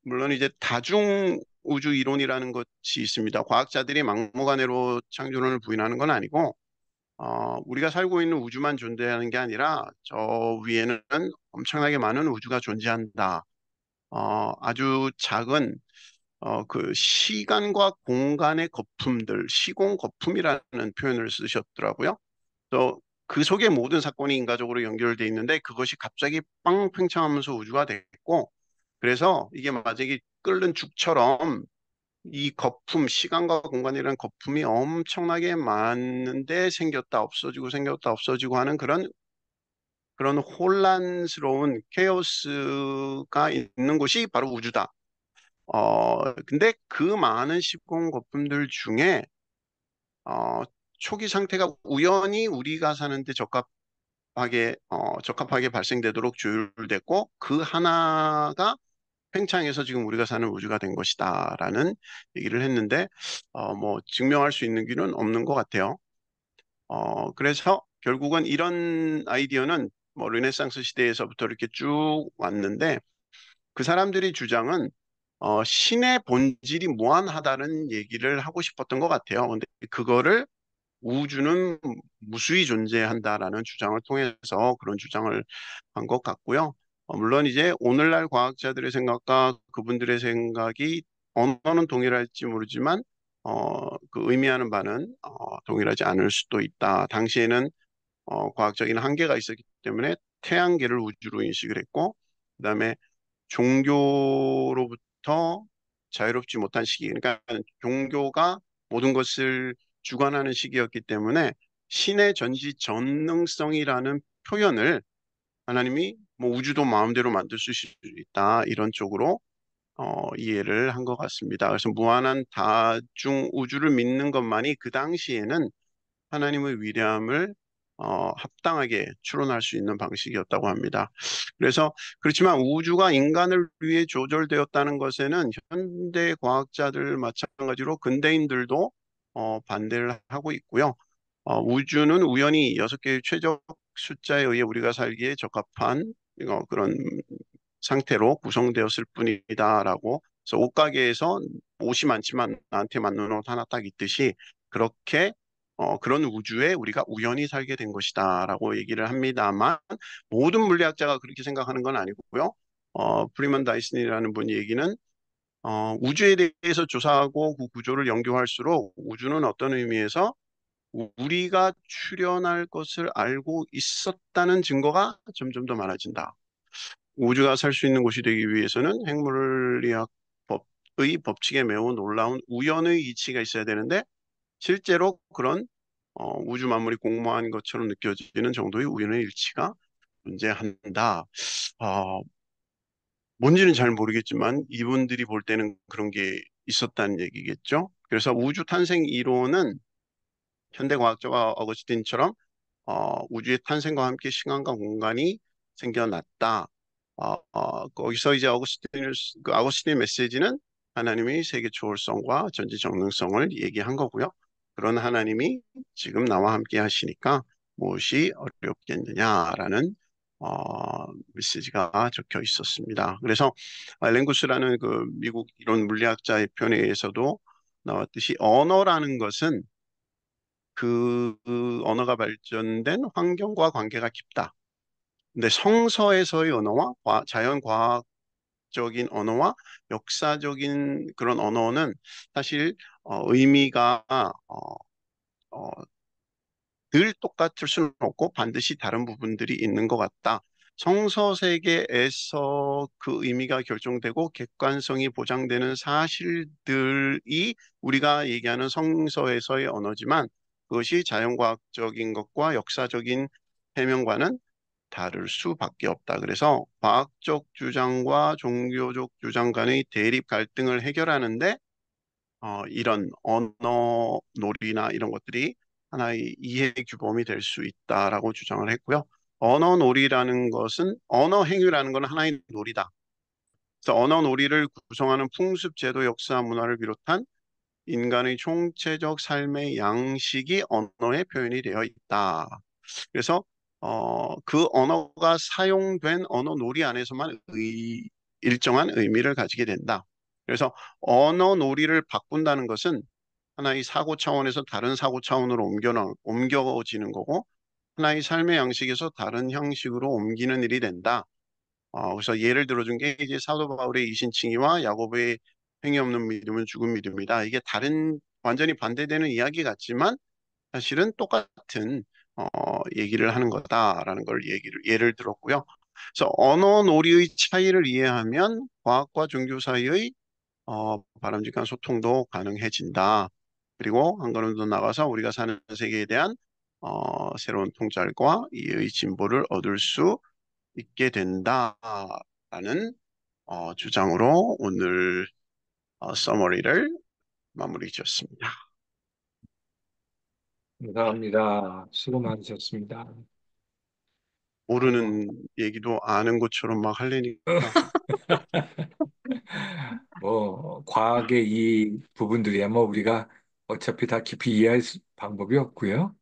물론 이제 다중 우주 이론이라는 것이 있습니다. 과학자들이 막무가내로 창조론을 부인하는 건 아니고 우리가 살고 있는 우주만 존재하는 게 아니라 저 위에는 엄청나게 많은 우주가 존재한다. 아주 작은 그 시간과 공간의 거품들, 시공 거품이라는 표현을 쓰셨더라고요. 또 그 속에 모든 사건이 인과적으로 연결돼 있는데 그것이 갑자기 빵 팽창하면서 우주가 됐고 그래서 이게 마치 끓는 죽처럼 이 거품, 시간과 공간이라는 거품이 엄청나게 많은데 생겼다 없어지고 생겼다 없어지고 하는 그런 혼란스러운 케오스가 있는 곳이 바로 우주다. 근데 그 많은 시공 거품들 중에 어, 초기 상태가 우연히 우리가 사는데 적합하게 발생되도록 조율됐고 그 하나가 팽창해서 지금 우리가 사는 우주가 된 것이다라는 얘기를 했는데 뭐 증명할 수 있는 기는 없는 것 같아요. 그래서 결국은 이런 아이디어는 뭐 르네상스 시대에서부터 이렇게 쭉 왔는데 그 사람들의 주장은 신의 본질이 무한하다는 얘기를 하고 싶었던 것 같아요. 근데 그거를 우주는 무수히 존재한다라는 주장을 통해서 그런 주장을 한 것 같고요. 물론 이제 오늘날 과학자들의 생각과 그분들의 생각이 언어는 동일할지 모르지만 그 의미하는 바는 동일하지 않을 수도 있다. 당시에는 과학적인 한계가 있었기 때문에 태양계를 우주로 인식을 했고, 그다음에 종교로부터 자유롭지 못한 시기, 그러니까 종교가 모든 것을 주관하는 시기였기 때문에 신의 전지 전능성이라는 표현을 하나님이 뭐 우주도 마음대로 만들 수 있다 이런 쪽으로 이해를 한 것 같습니다. 그래서 무한한 다중 우주를 믿는 것만이 그 당시에는 하나님의 위대함을 합당하게 추론할 수 있는 방식이었다고 합니다. 그래서 그렇지만 우주가 인간을 위해 조절되었다는 것에는 현대 과학자들 마찬가지로 근대인들도 반대를 하고 있고요. 우주는 우연히 6개의 최적 숫자에 의해 우리가 살기에 적합한 그런 상태로 구성되었을 뿐이다라고. 그래서 옷가게에서 옷이 많지만 나한테 맞는 옷 하나 딱 있듯이 그렇게 그런 우주에 우리가 우연히 살게 된 것이다라고 얘기를 합니다만 모든 물리학자가 그렇게 생각하는 건 아니고요. 프리먼 다이슨이라는 분 얘기는 우주에 대해서 조사하고 그 구조를 연구할수록 우주는 어떤 의미에서 우리가 출현할 것을 알고 있었다는 증거가 점점 더 많아진다. 우주가 살 수 있는 곳이 되기 위해서는 핵물리학 법의 법칙에 매우 놀라운 우연의 이치가 있어야 되는데 실제로 그런 우주 만물이 공모한 것처럼 느껴지는 정도의 우연의 일치가 존재한다. 어, 뭔지는 잘 모르겠지만 이분들이 볼 때는 그런 게 있었다는 얘기겠죠. 그래서 우주 탄생 이론은 현대 과학자가 어거스틴처럼 우주의 탄생과 함께 시간과 공간이 생겨났다. 거기서 이제 그 아거스틴의 메시지는 하나님의 세계 초월성과 전지전능성을 얘기한 거고요. 그런 하나님이 지금 나와 함께 하시니까 무엇이 어렵겠느냐라는 메시지가 적혀 있었습니다. 그래서 랭구스라는 그 미국 이론 물리학자의 편에서도 나왔듯이 언어라는 것은 그 언어가 발전된 환경과 관계가 깊다. 근데 성서에서의 언어와 자연과학적인 언어와 역사적인 그런 언어는 사실 의미가 어, 늘 똑같을 수는 없고 반드시 다른 부분들이 있는 것 같다. 성서 세계에서 그 의미가 결정되고 객관성이 보장되는 사실들이 우리가 얘기하는 성서에서의 언어지만 그것이 자연과학적인 것과 역사적인 해명과는 다를 수밖에 없다. 그래서 과학적 주장과 종교적 주장 간의 대립 갈등을 해결하는데 이런 언어 놀이나 이런 것들이 하나의 이해 규범이 될 수 있다라고 주장을 했고요. 언어 놀이라는 것은 언어 행위라는 것은 하나의 놀이다. 그래서 언어 놀이를 구성하는 풍습, 제도, 역사, 문화를 비롯한 인간의 총체적 삶의 양식이 언어에 표현이 되어 있다. 그래서 그 언어가 사용된 언어 놀이 안에서만 일정한 의미를 가지게 된다. 그래서 언어 놀이를 바꾼다는 것은 하나의 사고 차원에서 다른 사고 차원으로 옮겨지는 거고, 하나의 삶의 양식에서 다른 형식으로 옮기는 일이 된다. 그래서 예를 들어준 게 이제 사도 바울의 이신칭의와 야고보의 행위 없는 믿음은 죽은 믿음이다. 이게 다른 완전히 반대되는 이야기 같지만 사실은 똑같은 얘기를 하는 거다라는 걸 예를 들었고요. 그래서 언어 놀이의 차이를 이해하면 과학과 종교 사이의 바람직한 소통도 가능해진다. 그리고 한 걸음 더 나가서 우리가 사는 세계에 대한 새로운 통찰과 이해의 진보를 얻을 수 있게 된다라는 주장으로 오늘 서머리를 마무리 지었습니다. 감사합니다. 수고 많으셨습니다. 아이고, 모르는 얘기도 아는 것처럼 막 하려니까. 뭐, 과학의 이 부분들이야, 뭐, 우리가 어차피 다 깊이 이해할 방법이 없고요.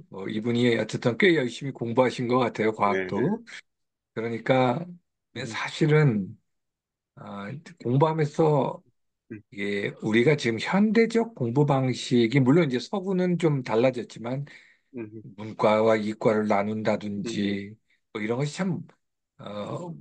뭐, 이분이 어쨌든 꽤 열심히 공부하신 것 같아요, 네, 네. 과학도. 그러니까, 음, 사실은, 아, 공부하면서 음, 이게 우리가 지금 현대적 공부 방식이, 물론 이제 서구는 좀 달라졌지만, 음, 문과와 이과를 음, 나눈다든지 뭐 이런 것이 참 어,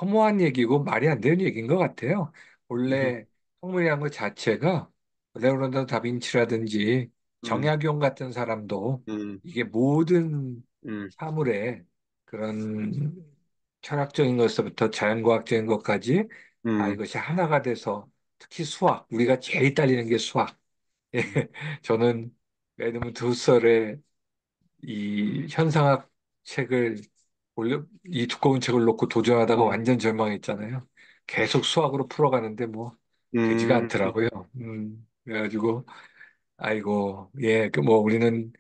허무한 얘기고 말이 안 되는 얘기인 것 같아요. 음, 원래 성문이라는 것 자체가 레오나르도 다빈치라든지 음, 정약용 같은 사람도 음, 이게 모든 음, 사물에 그런 철학적인 것부터 자연과학적인 것까지 음, 이것이 하나가 돼서 특히 수학, 우리가 제일 딸리는 게 수학. 예, 음, 저는 에드문드 후설의 이 현상학 책을 이 두꺼운 책을 놓고 도전하다가 음, 완전 절망했잖아요. 계속 수학으로 풀어가는데 뭐 되지가 음, 않더라고요. 그래가지고 아이고 예 그 뭐 우리는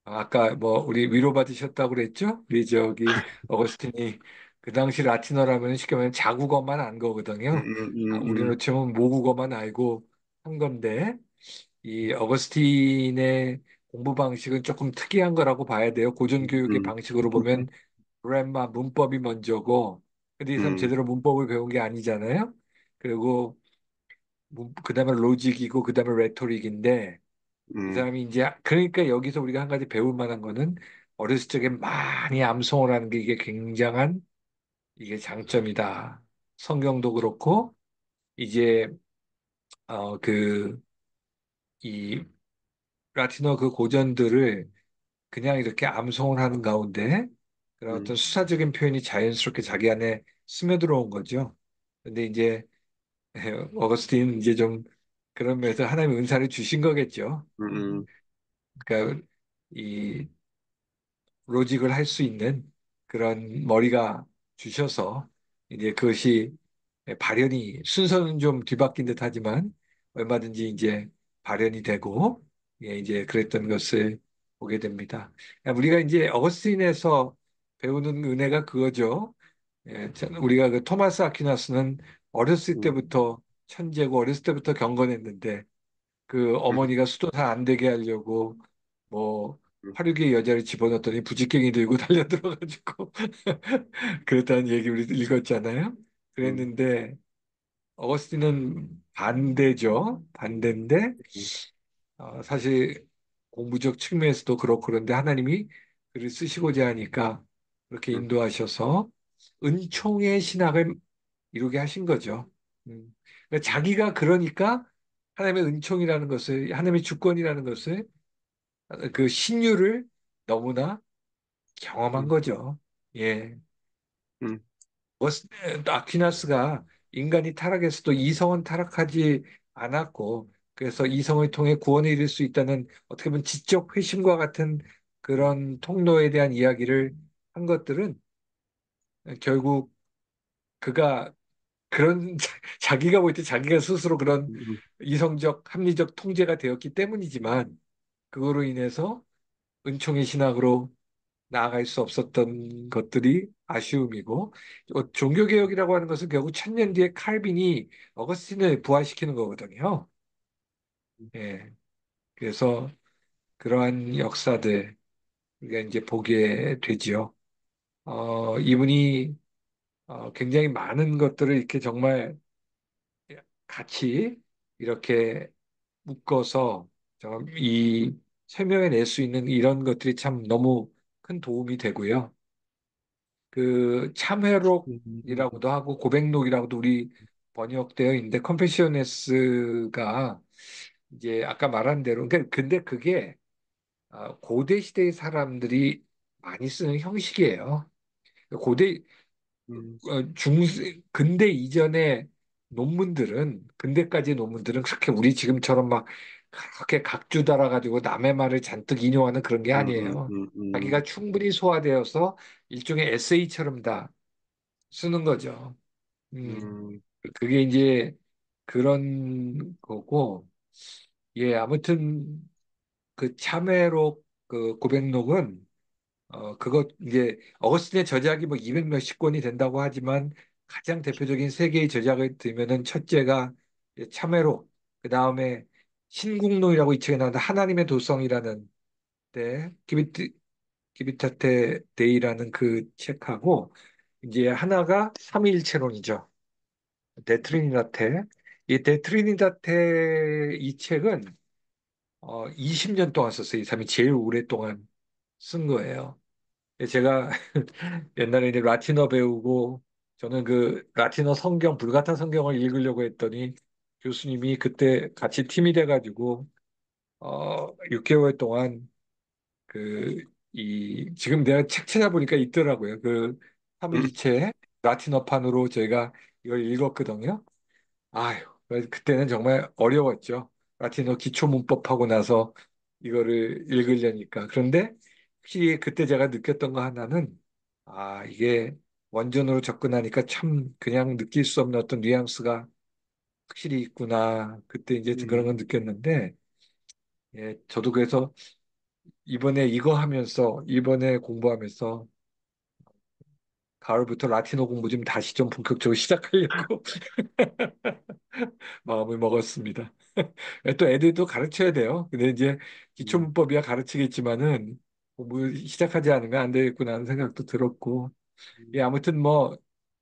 아까 뭐 우리 위로받으셨다고 그랬죠? 우리 저기 어거스틴이 그 당시 라틴어라면 쉽게 말하면 자국어만 안 거거든요. 우리로 치면 모국어만 알고 한 건데 이 어거스틴의 공부 방식은 조금 특이한 거라고 봐야 돼요. 고전 교육의 방식으로 보면 그래마 문법이 먼저고, 근데 이 사람 제대로 문법을 배운 게 아니잖아요. 그리고 그다음에 로직이고 그다음에 레토릭인데 이 사람이 이제 그러니까 여기서 우리가 한 가지 배울 만한 거는 어렸을 적에 많이 암송을 하는 게 이게 굉장한 이게 장점이다. 성경도 그렇고 이제 그 이 라틴어 그 고전들을 그냥 이렇게 암송을 하는 가운데 그런 어떤 수사적인 표현이 자연스럽게 자기 안에 스며들어온 거죠. 근데 이제 어거스틴 이제 좀 그런 면에서 하나님의 은사를 주신 거겠죠. 그러니까 이 로직을 할 수 있는 그런 머리가 주셔서 이제 그것이 발현이 순서는 좀 뒤바뀐 듯 하지만 얼마든지 이제 발현이 되고 예, 이제 그랬던 것을 보게 됩니다. 우리가 이제 어거스틴에서 배우는 은혜가 그거죠. 예, 우리가 그 토마스 아퀴나스는 어렸을 때부터 천재고 어렸을 때부터 경건했는데 그 어머니가 수도사 안 되게 하려고 뭐 화류계 여자를 집어넣었더니 부직갱이 들고 달려들어가지고 그랬다는 얘기 우리 읽었잖아요. 그랬는데 어거스틴은 반대죠. 반대인데 사실 공부적 측면에서도 그렇고 그런데 하나님이 글을 쓰시고자 하니까 그렇게 인도하셔서 은총의 신학을 이루게 하신 거죠. 그러니까 자기가 그러니까 하나님의 은총이라는 것을 하나님의 주권이라는 것을 그 신유를 너무나 경험한 거죠. 예. 아퀴나스가 인간이 타락했어도 이성은 타락하지 않았고, 그래서 이성을 통해 구원에 이를 수 있다는 어떻게 보면 지적 회심과 같은 그런 통로에 대한 이야기를 한 것들은 결국 그가 그런 자기가 볼 때 자기가 스스로 그런 이성적 합리적 통제가 되었기 때문이지만 그거로 인해서 은총의 신학으로 나아갈 수 없었던 것들이 아쉬움이고 종교개혁이라고 하는 것은 결국 천년 뒤에 칼빈이 어거스틴을 부활시키는 거거든요. 예. 그래서 그러한 역사들 우리가 이제 보게 되지요. 이분이 굉장히 많은 것들을 이렇게 정말 같이 이렇게 묶어서 이 설명해 낼 수 있는 이런 것들이 참 너무 큰 도움이 되고요. 그 음, 참회록이라고도 하고 고백록이라고도 우리 번역되어 있는데 컨페셔네스가 이제 아까 말한 대로 근데 그게 고대 시대의 사람들이 많이 쓰는 형식이에요. 고대 음, 중 근대 이전의 논문들은 근대까지 논문들은 그렇게 우리 지금처럼 막 그렇게 각주 달아가지고 남의 말을 잔뜩 인용하는 그런 게 아니에요. 자기가 충분히 소화되어서 일종의 에세이처럼 다 쓰는 거죠. 음, 음, 그게 이제 그런 거고, 예, 아무튼 그 참회록 그 고백록은 그것 이제 어거스틴의 저작이 뭐 200 몇십 권이 된다고 하지만 가장 대표적인 세 개의 저작을 들면은 첫째가 이제 참회록, 그 다음에 신국록이라고 이 책에 나오는 하나님의 도성이라는 기비타테 데이라는 그 책하고 이제 하나가 삼위일체론이죠. 데트리니다테. 이 데트리니다테 이 책은 20년 동안 썼어요. 이 사람이 제일 오랫동안 쓴 거예요. 제가 옛날에 이제 라틴어 배우고 저는 그 라틴어 성경, 불가타 성경을 읽으려고 했더니 교수님이 그때 같이 팀이 돼가지고 6개월 동안 그 지금 내가 책 찾아보니까 있더라고요. 그 삼일체 라틴어판으로 저희가 이걸 읽었거든요. 아유, 그때는 정말 어려웠죠. 라틴어 기초 문법하고 나서 이거를 읽으려니까. 그런데 혹시 그때 제가 느꼈던 거 하나는, 이게 원전으로 접근하니까 참 그냥 느낄 수 없는 어떤 뉘앙스가 확실히 있구나. 그때 이제 그런 걸 음, 느꼈는데, 예, 저도 그래서 이번에 공부하면서 가을부터 라틴어 공부 좀 다시 좀 본격적으로 시작하려고 마음을 먹었습니다. 또 애들도 가르쳐야 돼요. 근데 이제 음, 기초문법이야 가르치겠지만은 공부 시작하지 않으면 안 되겠구나 하는 생각도 들었고. 예, 음, 아무튼 뭐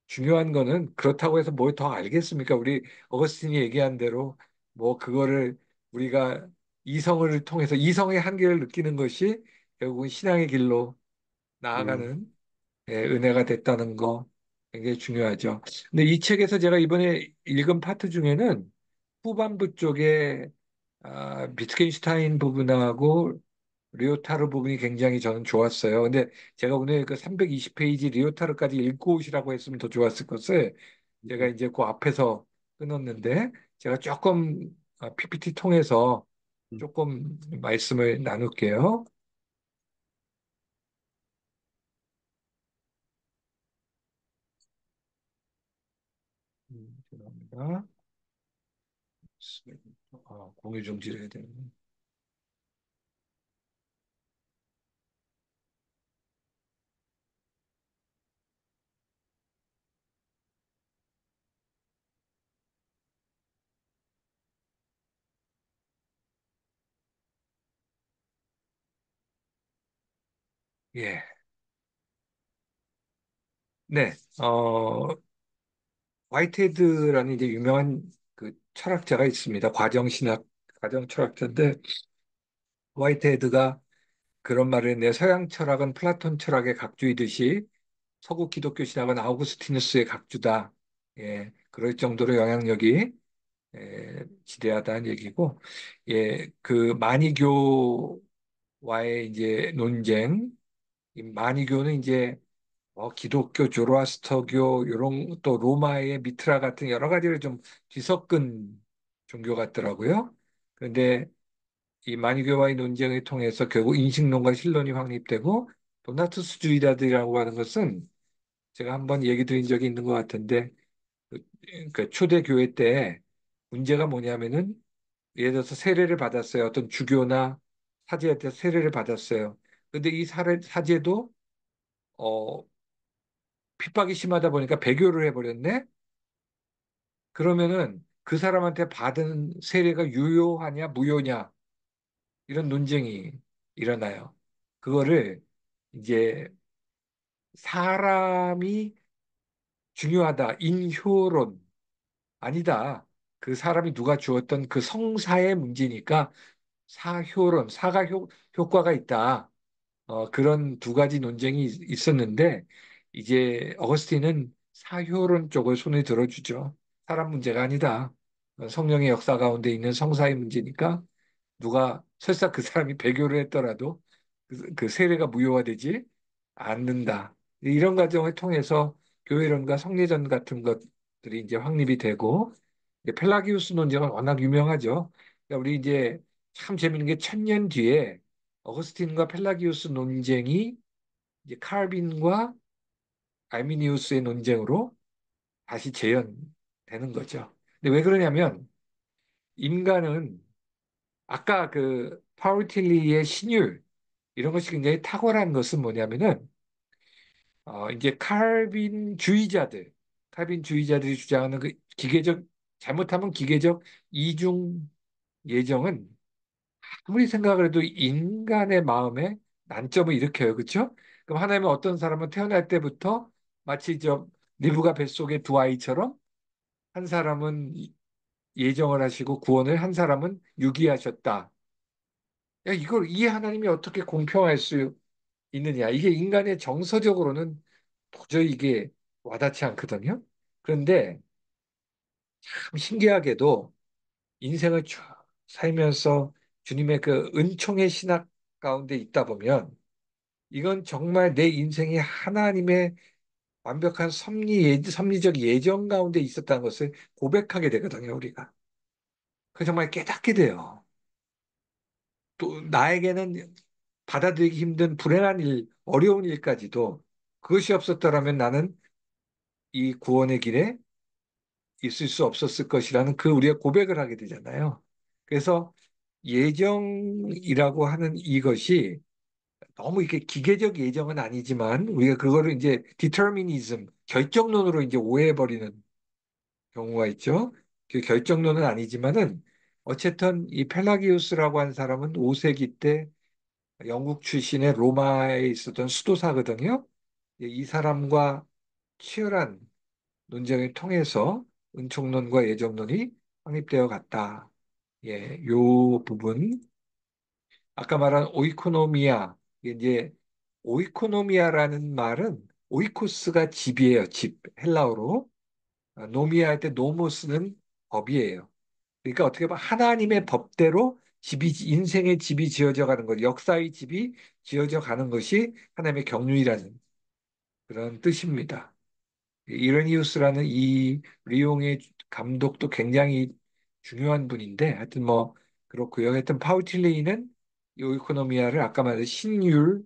중요한 거는 그렇다고 해서 뭘 더 알겠습니까? 우리 어거스틴이 얘기한 대로 뭐 그거를 우리가 이성을 통해서 이성의 한계를 느끼는 것이 결국은 신앙의 길로 음, 나아가는 은혜가 됐다는 거 굉장히 중요하죠. 근데 이 책에서 제가 이번에 읽은 파트 중에는 후반부 쪽에 비트겐슈타인 부분하고 리오타르 부분이 굉장히 저는 좋았어요. 근데 제가 오늘 그 320페이지 리오타르까지 읽고 오시라고 했으면 더 좋았을 것을 제가 음, 이제 그 앞에서 끊었는데 제가 조금 PPT 통해서 음, 조금 말씀을 나눌게요. 죄송합니다. 공유 중지를 해야 되는. 예. 네. 화이트헤드라는 이제 유명한 그 철학자가 있습니다. 과정 철학자인데 화이트헤드가 그런 말을 했네요. 서양 철학은 플라톤 철학의 각주이듯이 서구 기독교 신학은 아우구스티누스의 각주다. 예, 그럴 정도로 영향력이 지대하다는 얘기고, 예, 그 마니교와의 이제 논쟁, 이 마니교는 이제 기독교, 조로아스터교, 요런 또 로마의 미트라 같은 여러 가지를 좀 뒤섞은 종교 같더라고요. 그런데 이 마니교와의 논쟁을 통해서 결국 인식론과 신론이 확립되고 도나투스주의자들이라고 하는 것은 제가 한번 얘기 드린 적이 있는 것 같은데 그 초대 교회 때 문제가 뭐냐면은 예를 들어서 세례를 받았어요. 어떤 주교나 사제한테 세례를 받았어요. 근데 이 사제도 어, 핍박이 심하다 보니까 배교를 해버렸네. 그러면은 그 사람한테 받은 세례가 유효하냐 무효냐 이런 논쟁이 일어나요. 그거를 이제 사람이 중요하다. 인효론 아니다. 그 사람이 누가 주었던 그 성사의 문제니까 사효론, 효과가 있다. 그런 두 가지 논쟁이 있었는데 이제 어거스틴은 사효론 쪽을 손에 들어주죠. 사람 문제가 아니다. 성령의 역사 가운데 있는 성사의 문제니까 누가 설사 그 사람이 배교를 했더라도 그 세례가 무효화되지 않는다. 이런 과정을 통해서 교회론과 성례전 같은 것들이 이제 확립이 되고 이제 펠라기우스 논쟁은 워낙 유명하죠. 그러니까 우리 이제 참 재밌는 게 1000년 뒤에 어거스틴과 펠라기우스 논쟁이 이제 칼빈과 알미니우스의 논쟁으로 다시 재현되는 거죠. 근데 왜 그러냐면 인간은 아까 그 파울틸리의 신율 이런 것이 굉장히 탁월한 것은 뭐냐면은 이제 칼빈주의자들이 주장하는 그 기계적 잘못하면 기계적 이중 예정은 아무리 생각을 해도 인간의 마음에 난점을 일으켜요. 그렇죠? 그럼 하나님은 어떤 사람은 태어날 때부터 마치 저 리브가 뱃속의 두 아이처럼 한 사람은 예정을 하시고 구원을 한 사람은 유기하셨다. 야, 이걸 이 하나님이 어떻게 공평할 수 있느냐? 이게 인간의 정서적으로는 도저히 이게 와닿지 않거든요. 그런데 참 신기하게도 인생을 쭉 살면서 주님의 그 은총의 신학 가운데 있다 보면 이건 정말 내 인생이 하나님의 완벽한 섭리적 예정 가운데 있었다는 것을 고백하게 되거든요, 우리가. 그 정말 깨닫게 돼요. 또 나에게는 받아들이기 힘든 불행한 일, 어려운 일까지도 그것이 없었더라면 나는 이 구원의 길에 있을 수 없었을 것이라는 그 우리가 고백을 하게 되잖아요. 그래서 예정이라고 하는 이것이 너무 이렇게 기계적 예정은 아니지만 우리가 그거를 이제 determinism, 결정론으로 이제 오해해버리는 경우가 있죠. 그 결정론은 아니지만은 어쨌든 이 펠라기우스라고 하는 사람은 5세기 때 영국 출신의 로마에 있었던 수도사거든요. 이 사람과 치열한 논쟁을 통해서 은총론과 예정론이 확립되어 갔다. 예, 요 부분. 아까 말한 오이코노미아. 이게 이제 오이코노미아라는 말은 오이코스가 집이에요. 집. 헬라어로. 노미아 할 때 노모스는 법이에요. 그러니까 어떻게 보면 하나님의 법대로 인생의 집이 지어져 가는 것, 역사의 집이 지어져 가는 것이 하나님의 경륜이라는 그런 뜻입니다. 이레니우스라는 이 리옹의 감독도 굉장히 중요한 분인데 하여튼 뭐 그렇고요. 하여튼 파우틸레이는 이 오이코노미아를 아까 말한 신율의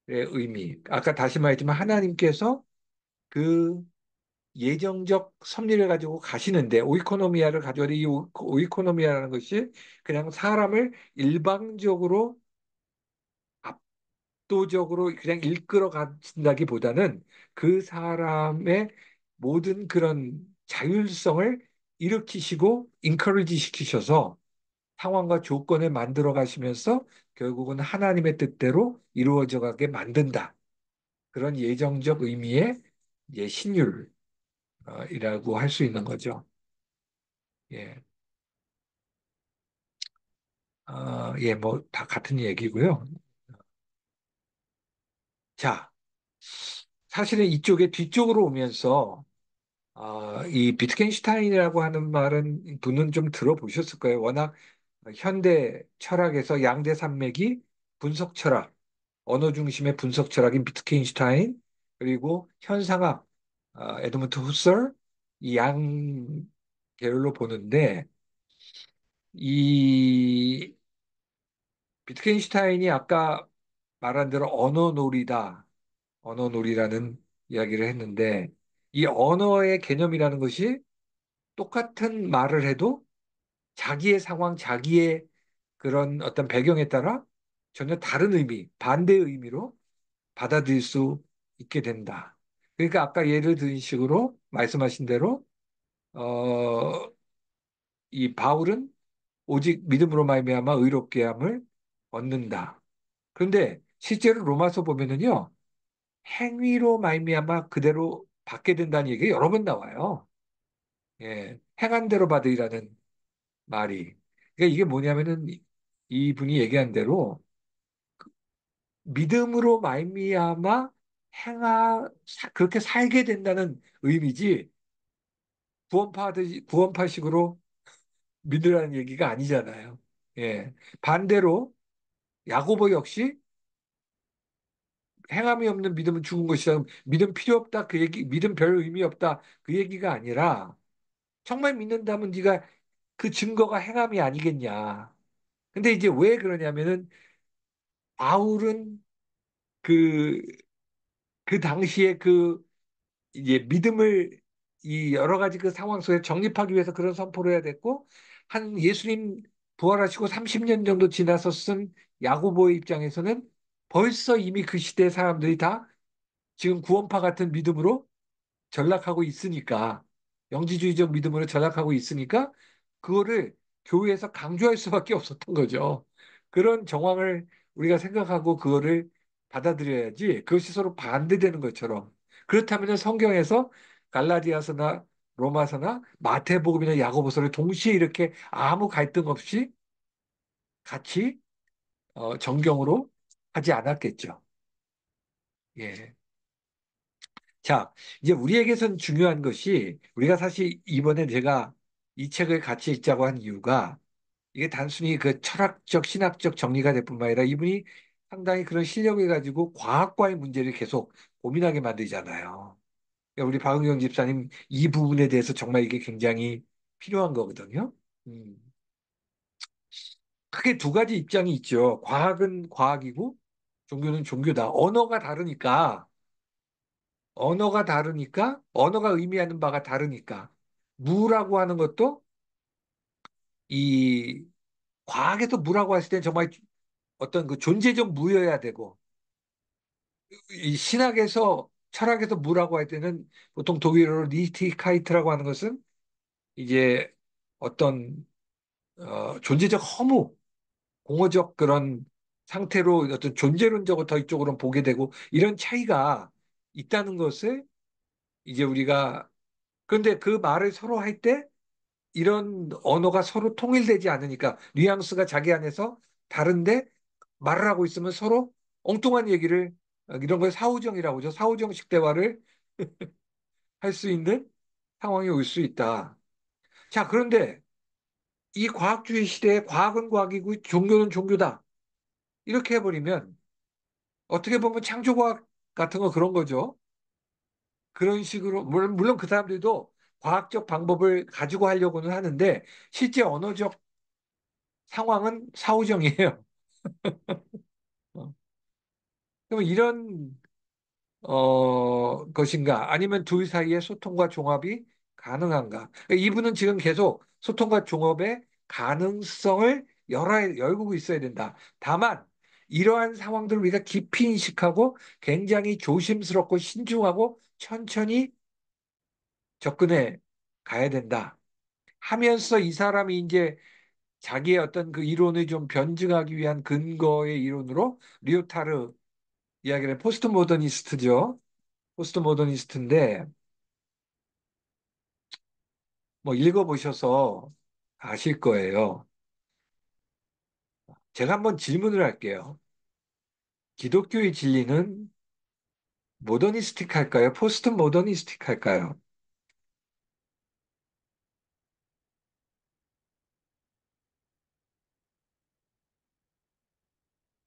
의미, 아까 다시 말했지만 하나님께서 그 예정적 섭리를 가지고 가시는데 오이코노미아를 가져야 돼. 이 오이코노미아라는 것이 그냥 사람을 일방적으로 압도적으로 그냥 이끌어 가신다기보다는 그 사람의 모든 그런 자율성을 일으키시고 인커리지 시키셔서 상황과 조건을 만들어 가시면서 결국은 하나님의 뜻대로 이루어져 가게 만든다. 그런 예정적 의미의 신율이라고 할 수 있는 거죠. 예. 예, 뭐, 다 같은 얘기고요. 자, 사실은 이쪽에 뒤쪽으로 오면서, 이 비트겐슈타인이라고 하는 말은 분은 좀 들어보셨을 거예요. 워낙 현대 철학에서 양대 산맥이 분석 철학, 언어 중심의 분석 철학인 비트겐슈타인, 그리고 현상학, 에드먼트 후서, 이 양 계열로 보는데, 이 비트겐슈타인이 아까 말한 대로 언어놀이다. 언어놀이라는 이야기를 했는데 이 언어의 개념이라는 것이 똑같은 말을 해도 자기의 상황, 자기의 그런 어떤 배경에 따라 전혀 다른 의미, 반대의 의미로 받아들일 수 있게 된다. 그러니까 아까 예를 든 식으로 말씀하신 대로 어, 이 바울은 오직 믿음으로 말미암아 의롭게 함을 얻는다. 그런데 실제로 로마서 보면은요. 행위로 말미암아 그대로 받게 된다는 얘기가 여러 번 나와요. 예, 행한 대로 받으리라는 말이. 그러니까 이게 뭐냐면은 이분이 얘기한 대로 믿음으로 말미암아 그렇게 살게 된다는 의미지 구원파식으로 믿으라는 얘기가 아니잖아요. 예. 반대로 야고보 역시 행함이 없는 믿음은 죽은 것이다. 믿음 필요 없다. 그 얘기, 믿음 별 의미 없다. 그 얘기가 아니라 정말 믿는다면 네가 그 증거가 행함이 아니겠냐. 근데 이제 왜 그러냐면은 바울은 그, 그 당시에 그 이제 믿음을 이 여러 가지 그 상황 속에 정립하기 위해서 그런 선포를 해야 됐고 한 예수님 부활하시고 30년 정도 지나서 쓴 야고보의 입장에서는 벌써 이미 그 시대 사람들이 다 지금 구원파 같은 믿음으로 전락하고 있으니까 영지주의적 믿음으로 전락하고 있으니까 그거를 교회에서 강조할 수밖에 없었던 거죠. 그런 정황을 우리가 생각하고 그거를 받아들여야지 그것이 서로 반대되는 것처럼 그렇다면 성경에서 갈라디아서나 로마서나 마태복음이나 야고보서를 동시에 이렇게 아무 갈등 없이 같이 정경으로 하지 않았겠죠. 예. 자, 이제 우리에게선 중요한 것이 우리가 사실 이번에 제가 이 책을 같이 읽자고 한 이유가 이게 단순히 그 철학적, 신학적 정리가 될 뿐만 아니라 이분이 상당히 그런 실력을 가지고 과학과의 문제를 계속 고민하게 만들잖아요. 그러니까 우리 박은경 집사님 이 부분에 대해서 정말 이게 굉장히 필요한 거거든요. 음. 크게 두 가지 입장이 있죠. 과학은 과학이고 종교는 종교다. 언어가 의미하는 바가 다르니까 무라고 하는 것도 이 과학에서 무라고 했을 때 정말 어떤 그 존재적 무여야 되고 이 신학에서 철학에서 무라고 할 때는 보통 독일어로 니히티카이트라고 하는 것은 이제 어떤 존재적 허무, 공허적 그런 상태로 어떤 존재론적으로 더 이쪽으로 보게 되고 이런 차이가 있다는 것을 이제 우리가 그런데 그 말을 서로 할때 이런 언어가 서로 통일되지 않으니까 뉘앙스가 자기 안에서 다른데 말을 하고 있으면 서로 엉뚱한 얘기를 이런 걸 사후정이라고 하죠. 사후정식 대화를 할 수 있는 상황이 올 수 있다. 자, 그런데 이 과학주의 시대에 과학은 과학이고 종교는 종교다. 이렇게 해버리면 어떻게 보면 창조과학 같은 거 그런 거죠. 그런 식으로 물론 그 사람들도 과학적 방법을 가지고 하려고는 하는데 실제 언어적 상황은 사후정이에요. 어. 그럼 이런 것인가? 아니면 둘 사이의 소통과 종합이 가능한가? 이분은 지금 계속 소통과 종합의 가능성을 열고 있어야 된다. 다만 이러한 상황들을 우리가 깊이 인식하고 굉장히 조심스럽고 신중하고 천천히 접근해 가야 된다. 하면서 이 사람이 이제 자기의 어떤 그 이론을 좀 변증하기 위한 근거의 이론으로 리오타르 이야기를 포스트 모더니스트죠. 포스트 모더니스트인데 뭐 읽어보셔서 아실 거예요. 제가 한번 질문을 할게요. 기독교의 진리는 모더니스틱 할까요? 포스트 모더니스틱 할까요?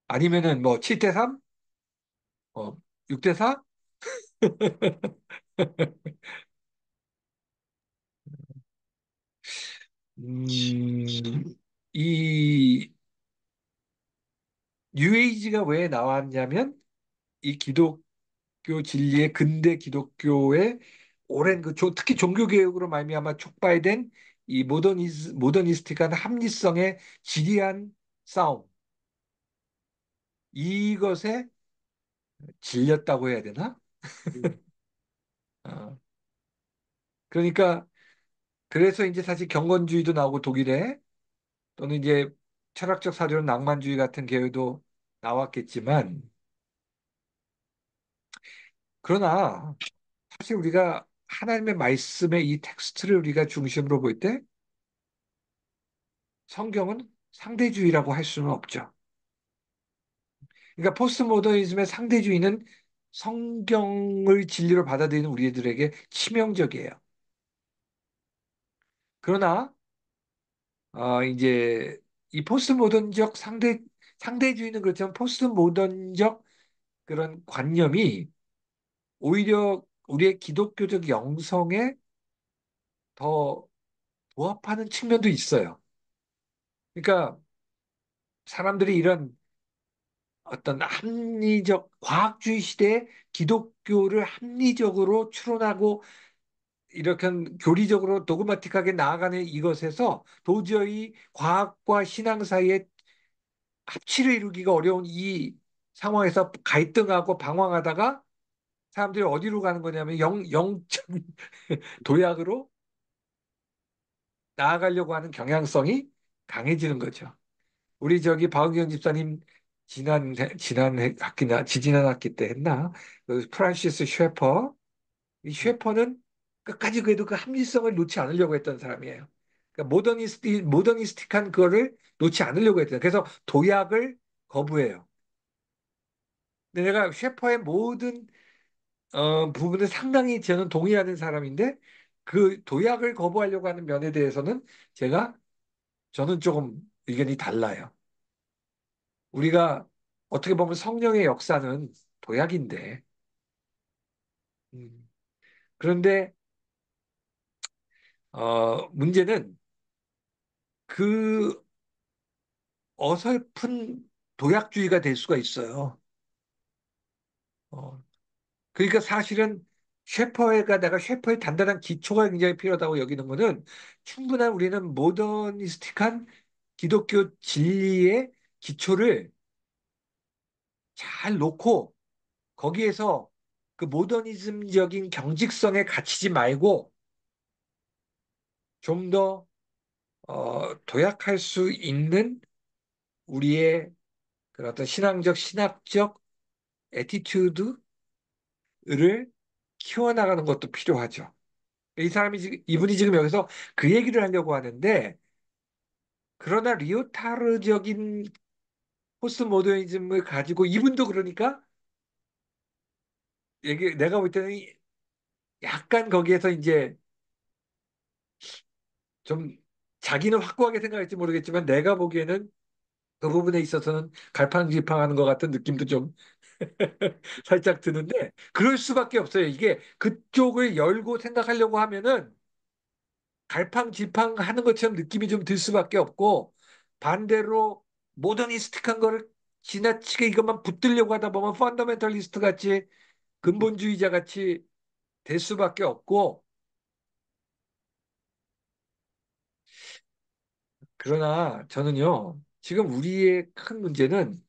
아니면은 뭐 7대 3? 6대 4? 이 뉴에이지가 왜 나왔냐면 이 기독교 진리의 근대 기독교의 오랜 특히 종교개혁으로 말미암아 촉발된 이 모더니스틱한 합리성의 지리한 싸움 이것에 질렸다고 해야 되나? 어, 그러니까 그래서 이제 사실 경건주의도 나오고 독일에 또는 이제 철학적 사료는 낭만주의 같은 계열도 나왔겠지만 그러나 사실 우리가 하나님의 말씀의 이 텍스트를 우리가 중심으로 볼 때 성경은 상대주의라고 할 수는 없죠. 그러니까 포스트 모더니즘의 상대주의는 성경을 진리로 받아들이는 우리들에게 치명적이에요. 그러나 이제 이 포스트 모던적 상대주의는 그렇지만 포스트 모던적 그런 관념이 오히려 우리의 기독교적 영성에 더 부합하는 측면도 있어요. 그러니까 사람들이 이런 어떤 합리적 과학주의 시대에 기독교를 합리적으로 추론하고 이렇게 교리적으로 도그마틱하게 나아가는 이것에서 도저히 과학과 신앙 사이에 합치를 이루기가 어려운 이 상황에서 갈등하고 방황하다가 사람들이 어디로 가는 거냐면 영적 도약으로 나아가려고 하는 경향성이 강해지는 거죠. 우리 저기 박은경 집사님 학기나 지지난 학기 때 했나? 그 프란시스 쉐퍼 이 쉐퍼는 끝까지 그래도 그 합리성을 놓지 않으려고 했던 사람이에요. 그러니까 모더니스틱한 그거를 놓지 않으려고 했던. 그래서 도약을 거부해요. 근데 내가 쉐퍼의 모든 부분을 상당히 저는 동의하는 사람인데 그 도약을 거부하려고 하는 면에 대해서는 제가 저는 조금 의견이 달라요. 우리가 어떻게 보면 성령의 역사는 도약인데, 음, 그런데 문제는 그 어설픈 도약주의가 될 수가 있어요. 어, 그러니까 사실은 내가 셰퍼의 단단한 기초가 굉장히 필요하다고 여기는 거는 충분한 우리는 모더니스틱한 기독교 진리의 기초를 잘 놓고 거기에서 그 모더니즘적인 경직성에 갇히지 말고 좀 더 도약할 수 있는 우리의 그런 어떤 신학적 애티튜드를 키워나가는 것도 필요하죠. 이분이 지금 여기서 그 얘기를 하려고 하는데, 그러나 리오타르적인 포스트 모더니즘을 가지고 이분도 그러니까 내가 볼 때는 약간 거기에서 이제 좀 자기는 확고하게 생각할지 모르겠지만 내가 보기에는 그 부분에 있어서는 갈팡질팡하는 것 같은 느낌도 좀 살짝 드는데 그럴 수밖에 없어요. 이게 그쪽을 열고 생각하려고 하면은 갈팡질팡하는 것처럼 느낌이 좀 들 수밖에 없고 반대로 모더니스틱한 거를 지나치게 이것만 붙들려고 하다 보면 펀더멘털리스트 같이 근본주의자 같이 될 수밖에 없고 그러나 저는요 지금 우리의 큰 문제는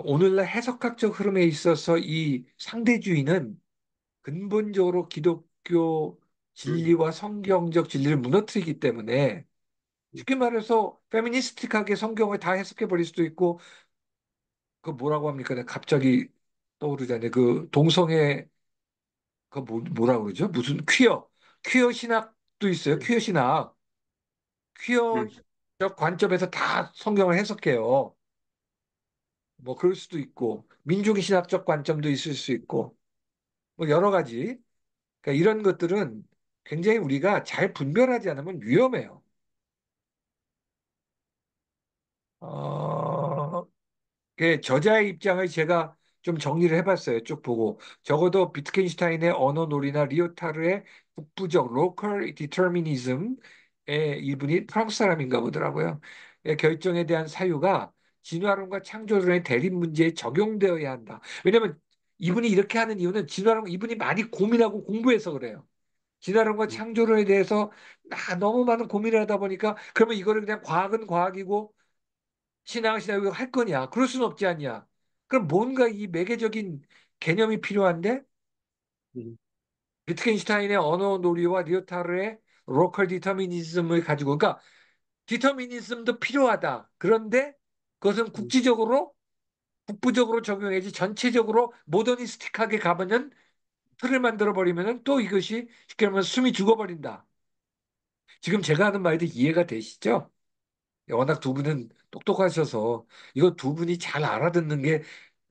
오늘날 해석학적 흐름에 있어서 이 상대주의는 근본적으로 기독교 진리와 성경적 진리를 무너뜨리기 때문에 쉽게 말해서 페미니스틱하게 성경을 다 해석해 버릴 수도 있고 그 뭐라고 합니까? 내가 갑자기 떠오르잖아요. 그 동성애 그 뭐라 그러죠? 무슨 퀴어 신학도 있어요. 퀴어 신학. 퀴어적 관점에서 다 성경을 해석해요. 뭐 그럴 수도 있고 민중 신학적 관점도 있을 수 있고 뭐 여러 가지. 그러니까 이런 것들은 굉장히 우리가 잘 분별하지 않으면 위험해요. 어, 그 저자의 입장을 제가 좀 정리를 해봤어요. 쭉 보고. 적어도 비트겐슈타인의 언어놀이나 리오타르의 북부적 로컬 디터미니즘의 이분이 프랑스 사람인가 보더라고요. 의 결정에 대한 사유가 진화론과 창조론의 대립 문제에 적용되어야 한다. 왜냐하면 이분이 이렇게 하는 이유는 이분이 많이 고민하고 공부해서 그래요. 진화론과 창조론에 대해서 너무 많은 고민을 하다 보니까 그러면 이거를 그냥 과학은 과학이고 신앙은 신앙이고 할 거냐? 그럴 수는 없지 않냐? 그럼 뭔가 이 매개적인 개념이 필요한데 비트겐슈타인의 언어 논리와 리오타르의 로컬 디터미니즘을 가지고 그러니까 디터미니즘도 필요하다. 그런데 그것은 국지적으로 북부적으로 적용해야지 전체적으로 모더니스틱하게 가면 틀을 만들어 버리면은 또 이것이 쉽게 말하면 숨이 죽어버린다. 지금 제가 하는 말도 이해가 되시죠? 워낙 두 분은 똑똑하셔서 이거 두 분이 잘 알아듣는 게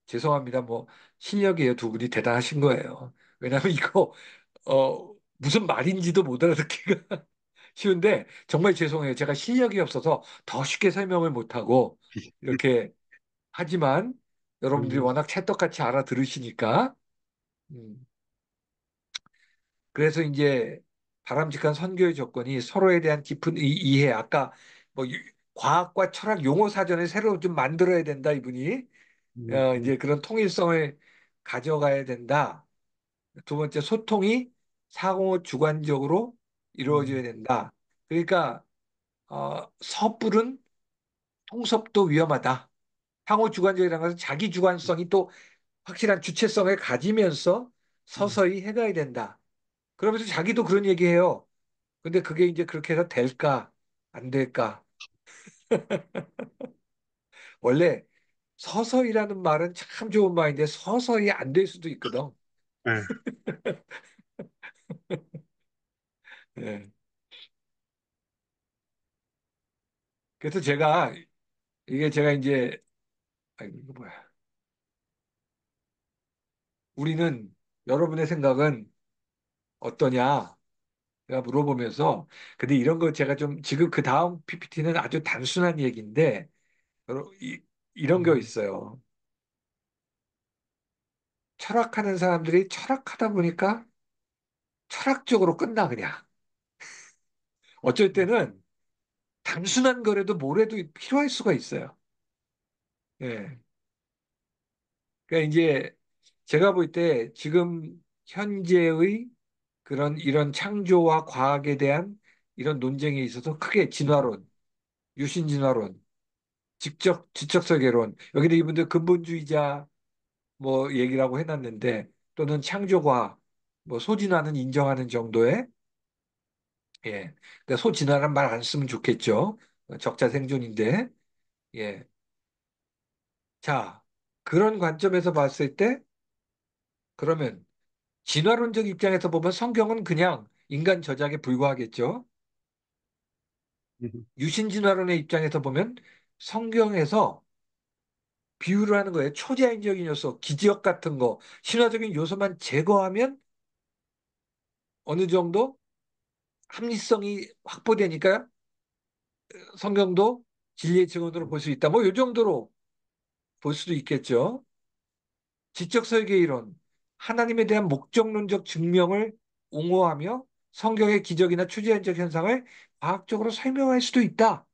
죄송합니다. 뭐 실력이에요. 두 분이 대단하신 거예요. 왜냐하면 이거 무슨 말인지도 못 알아듣기가 쉬운데 정말 죄송해요. 제가 실력이 없어서 더 쉽게 설명을 못하고 이렇게 하지만 여러분들이 음, 워낙 찰떡같이 알아들으시니까 음, 그래서 이제 바람직한 선교의 조건이 서로에 대한 깊은 이해 아까 뭐 과학과 철학 용어 사전을 새로 좀 만들어야 된다 이분이 음, 이제 그런 통일성을 가져가야 된다. 두 번째 소통이 상호 주관적으로 이루어져야 음, 된다. 그러니까 섣부른 통섭도 위험하다. 상호 주관적이라는 것은 자기 주관성이 또 확실한 주체성을 가지면서 음, 서서히 해가야 된다. 그러면서 자기도 그런 얘기해요. 근데 그게 이제 그렇게 해서 될까? 안 될까? 원래 서서히라는 말은 참 좋은 말인데 서서히 안 될 수도 있거든. 네, 예. 그래서 제가 이게 제가 이제 아이고 이거 뭐야? 우리는 여러분의 생각은 어떠냐? 제가 물어보면서 근데 이런 거 제가 좀 지금 그 다음 PPT는 아주 단순한 얘기인데 이런 거 음, 있어요. 철학하는 사람들이 철학하다 보니까 철학적으로 끝나 그냥. 어쩔 때는 단순한 거라도 뭐라도 필요할 수가 있어요. 예. 그러니까 이제 제가 볼 때 지금 현재의 그런 이런 창조와 과학에 대한 이런 논쟁에 있어서 크게 진화론, 유신진화론, 지적설계론, 여기는 이분들 근본주의자 뭐 얘기라고 해놨는데 또는 창조과학, 뭐 소진화는 인정하는 정도의 예. 근데 소진화란 말 안 쓰면 좋겠죠. 적자 생존인데 예. 자, 그런 관점에서 봤을 때 그러면 진화론적 입장에서 보면 성경은 그냥 인간 저작에 불과하겠죠. 음, 유신진화론의 입장에서 보면 성경에서 비유를 하는 거예요. 초자연적인 요소, 기지역 같은 거, 신화적인 요소만 제거하면 어느 정도 합리성이 확보되니까 성경도 진리의 증언으로 볼 수 있다. 뭐 이 정도로 볼 수도 있겠죠. 지적 설계 이론, 하나님에 대한 목적론적 증명을 옹호하며 성경의 기적이나 추자연적 현상을 과학적으로 설명할 수도 있다.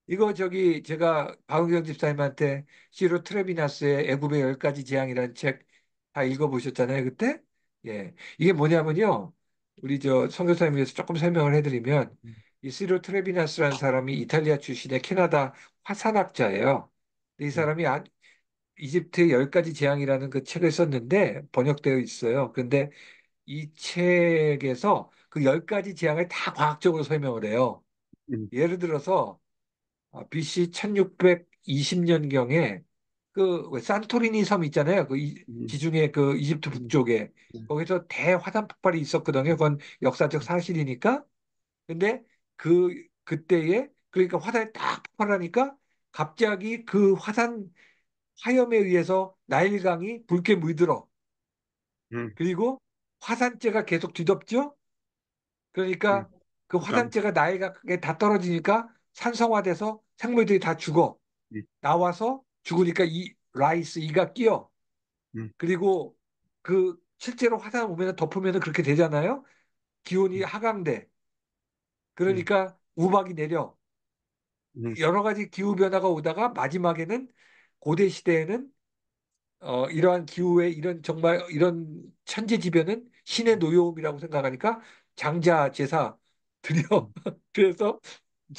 이거 저기 제가 박은경 집사님한테 시로 트레비나스의 애굽의 열 가지 재앙이라는 책 다 읽어보셨잖아요, 그때? 예. 이게 뭐냐면요. 우리 저 선교사님 위해서 조금 설명을 해드리면 이 시로 트레비나스라는 사람이 이탈리아 출신의 캐나다 화산학자예요. 이 음, 사람이 이집트의 열 가지 재앙이라는 그 책을 썼는데 번역되어 있어요. 근데 이 책에서 그 열 가지 재앙을 다 과학적으로 설명을 해요. 음, 예를 들어서 BC 1620년경에 그왜 산토리니 섬 있잖아요. 음, 지중해 그 이집트 음, 북쪽에 음, 거기서 대화산 폭발이 있었거든요. 그건 역사적 사실이니까. 근데 그때에 그러니까 화산이 딱 폭발하니까 갑자기 그 화산 화염에 의해서 나일강이 붉게 물들어. 음, 그리고 화산재가 계속 뒤덮죠. 그러니까 그 그다음, 화산재가 나일강에 다 떨어지니까 산성화돼서 생물들이 다 죽어. 음, 나와서 죽으니까 이 라이스 이가 끼어. 음, 그리고 그 실제로 화산 오면 덮으면 그렇게 되잖아요. 기온이 음, 하강돼. 음, 그러니까 우박이 내려. 음, 여러 가지 기후 변화가 오다가 마지막에는 고대 시대에는 이러한 기후에 이런 정말 이런 천재지변은 신의 노여움이라고 생각하니까 장자 제사 드려. 음, 그래서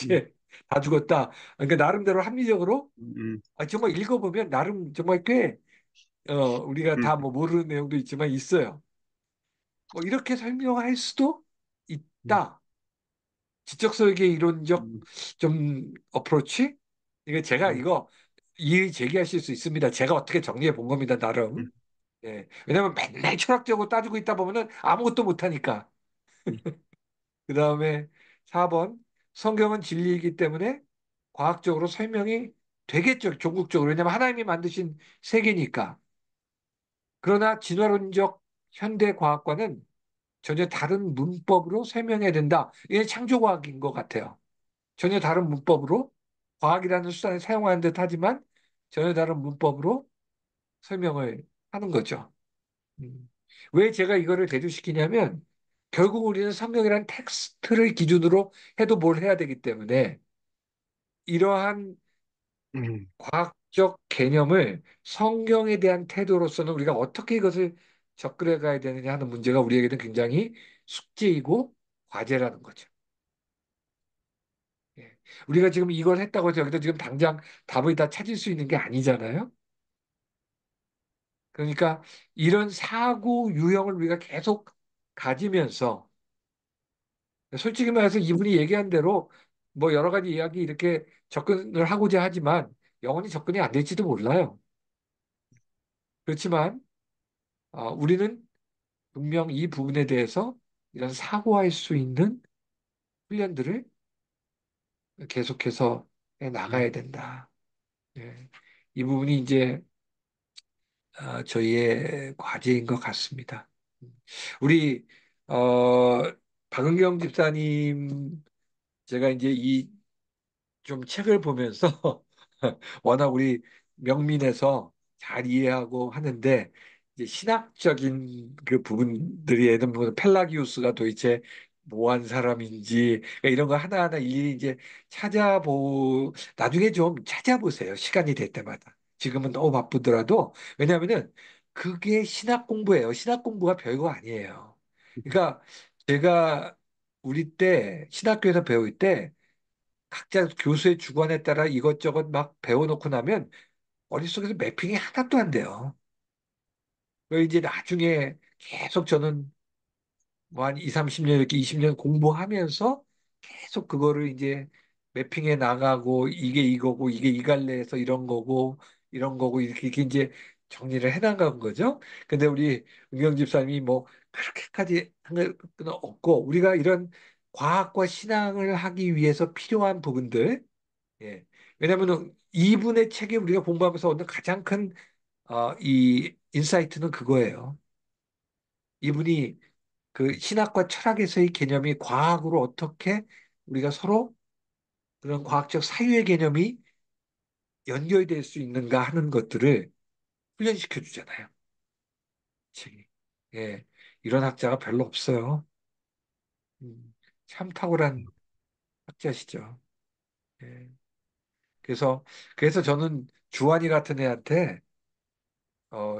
음, 이제 다 죽었다. 그러니까 나름대로 합리적으로 음, 정말 읽어보면 나름 정말 꽤 우리가 음, 다 뭐 모르는 내용도 있지만 있어요. 뭐 이렇게 설명할 수도 음, 있다. 지적 설계 이론적 음, 좀 어프로치? 이거 제가 음, 이거 이의 제기하실 수 있습니다. 제가 어떻게 정리해 본 겁니다, 나름. 음, 예. 왜냐면 맨날 철학적으로 따지고 있다 보면은 아무것도 못하니까. 음, 그 다음에 4번. 성경은 진리이기 때문에 과학적으로 설명이 되겠죠. 종국적으로. 왜냐하면 하나님이 만드신 세계니까. 그러나 진화론적 현대 과학과는 전혀 다른 문법으로 설명해야 된다. 이게 창조과학인 것 같아요. 전혀 다른 문법으로 과학이라는 수단을 사용하는 듯 하지만 전혀 다른 문법으로 설명을 하는 거죠. 음. 왜 제가 이거를 대두시키냐면 결국 우리는 성경이라는 텍스트를 기준으로 해도 뭘 해야 되기 때문에 이러한 음, 과학적 개념을 성경에 대한 태도로서는 우리가 어떻게 이것을 접근해 가야 되느냐 하는 문제가 우리에게는 굉장히 숙제이고 과제라는 거죠. 예. 우리가 지금 이걸 했다고 해서 여기서 지금 당장 답을 다 찾을 수 있는 게 아니잖아요. 그러니까 이런 사고 유형을 우리가 계속 가지면서 솔직히 말해서 이분이 얘기한 대로 뭐 여러 가지 이야기 이렇게 접근을 하고자 하지만 영원히 접근이 안 될지도 몰라요. 그렇지만 우리는 분명 이 부분에 대해서 이런 사고할 수 있는 훈련들을 계속해서 해 나가야 음, 된다. 예. 이 부분이 이제 저희의 과제인 것 같습니다. 우리 어, 박은경 집사님 제가 이제 이 좀 책을 보면서 워낙 우리 명민해서 잘 이해하고 하는데 이제 신학적인 그 부분들이 예를 들면 펠라기우스가 도대체 뭐한 사람인지 그러니까 이런 거 하나하나 일일이 이제 나중에 좀 찾아보세요. 시간이 될 때마다. 지금은 너무 바쁘더라도 왜냐하면은 그게 신학 공부예요. 신학 공부가 별거 아니에요. 그러니까 제가 우리 때 신학교에서 배울 때 각자 교수의 주관에 따라 이것저것 막 배워놓고 나면 머릿속에서 매핑이 하나도 안 돼요. 그래서 이제 나중에 계속 저는 뭐 한 2, 30년 이렇게 20년 공부하면서 계속 그거를 이제 매핑해 나가고 이게 이거고 이게 이 갈래에서 이런 거고 이렇게 이제 정리를 해 나간 거죠. 근데 우리 은경 집사님이 뭐 그렇게까지 한 건 없고 우리가 이런 과학과 신앙을 하기 위해서 필요한 부분들 예. 왜냐하면 이분의 책에 우리가 공부하면서 얻는 가장 큰, 이 인사이트는 그거예요. 이분이 그 신학과 철학에서의 개념이 과학으로 어떻게 우리가 서로 그런 과학적 사유의 개념이 연결될 수 있는가 하는 것들을 훈련시켜 주잖아요. 책이. 예. 이런 학자가 별로 없어요. 음, 참 탁월한 학자시죠. 예. 그래서, 그래서 저는 주한이 같은 애한테, 어,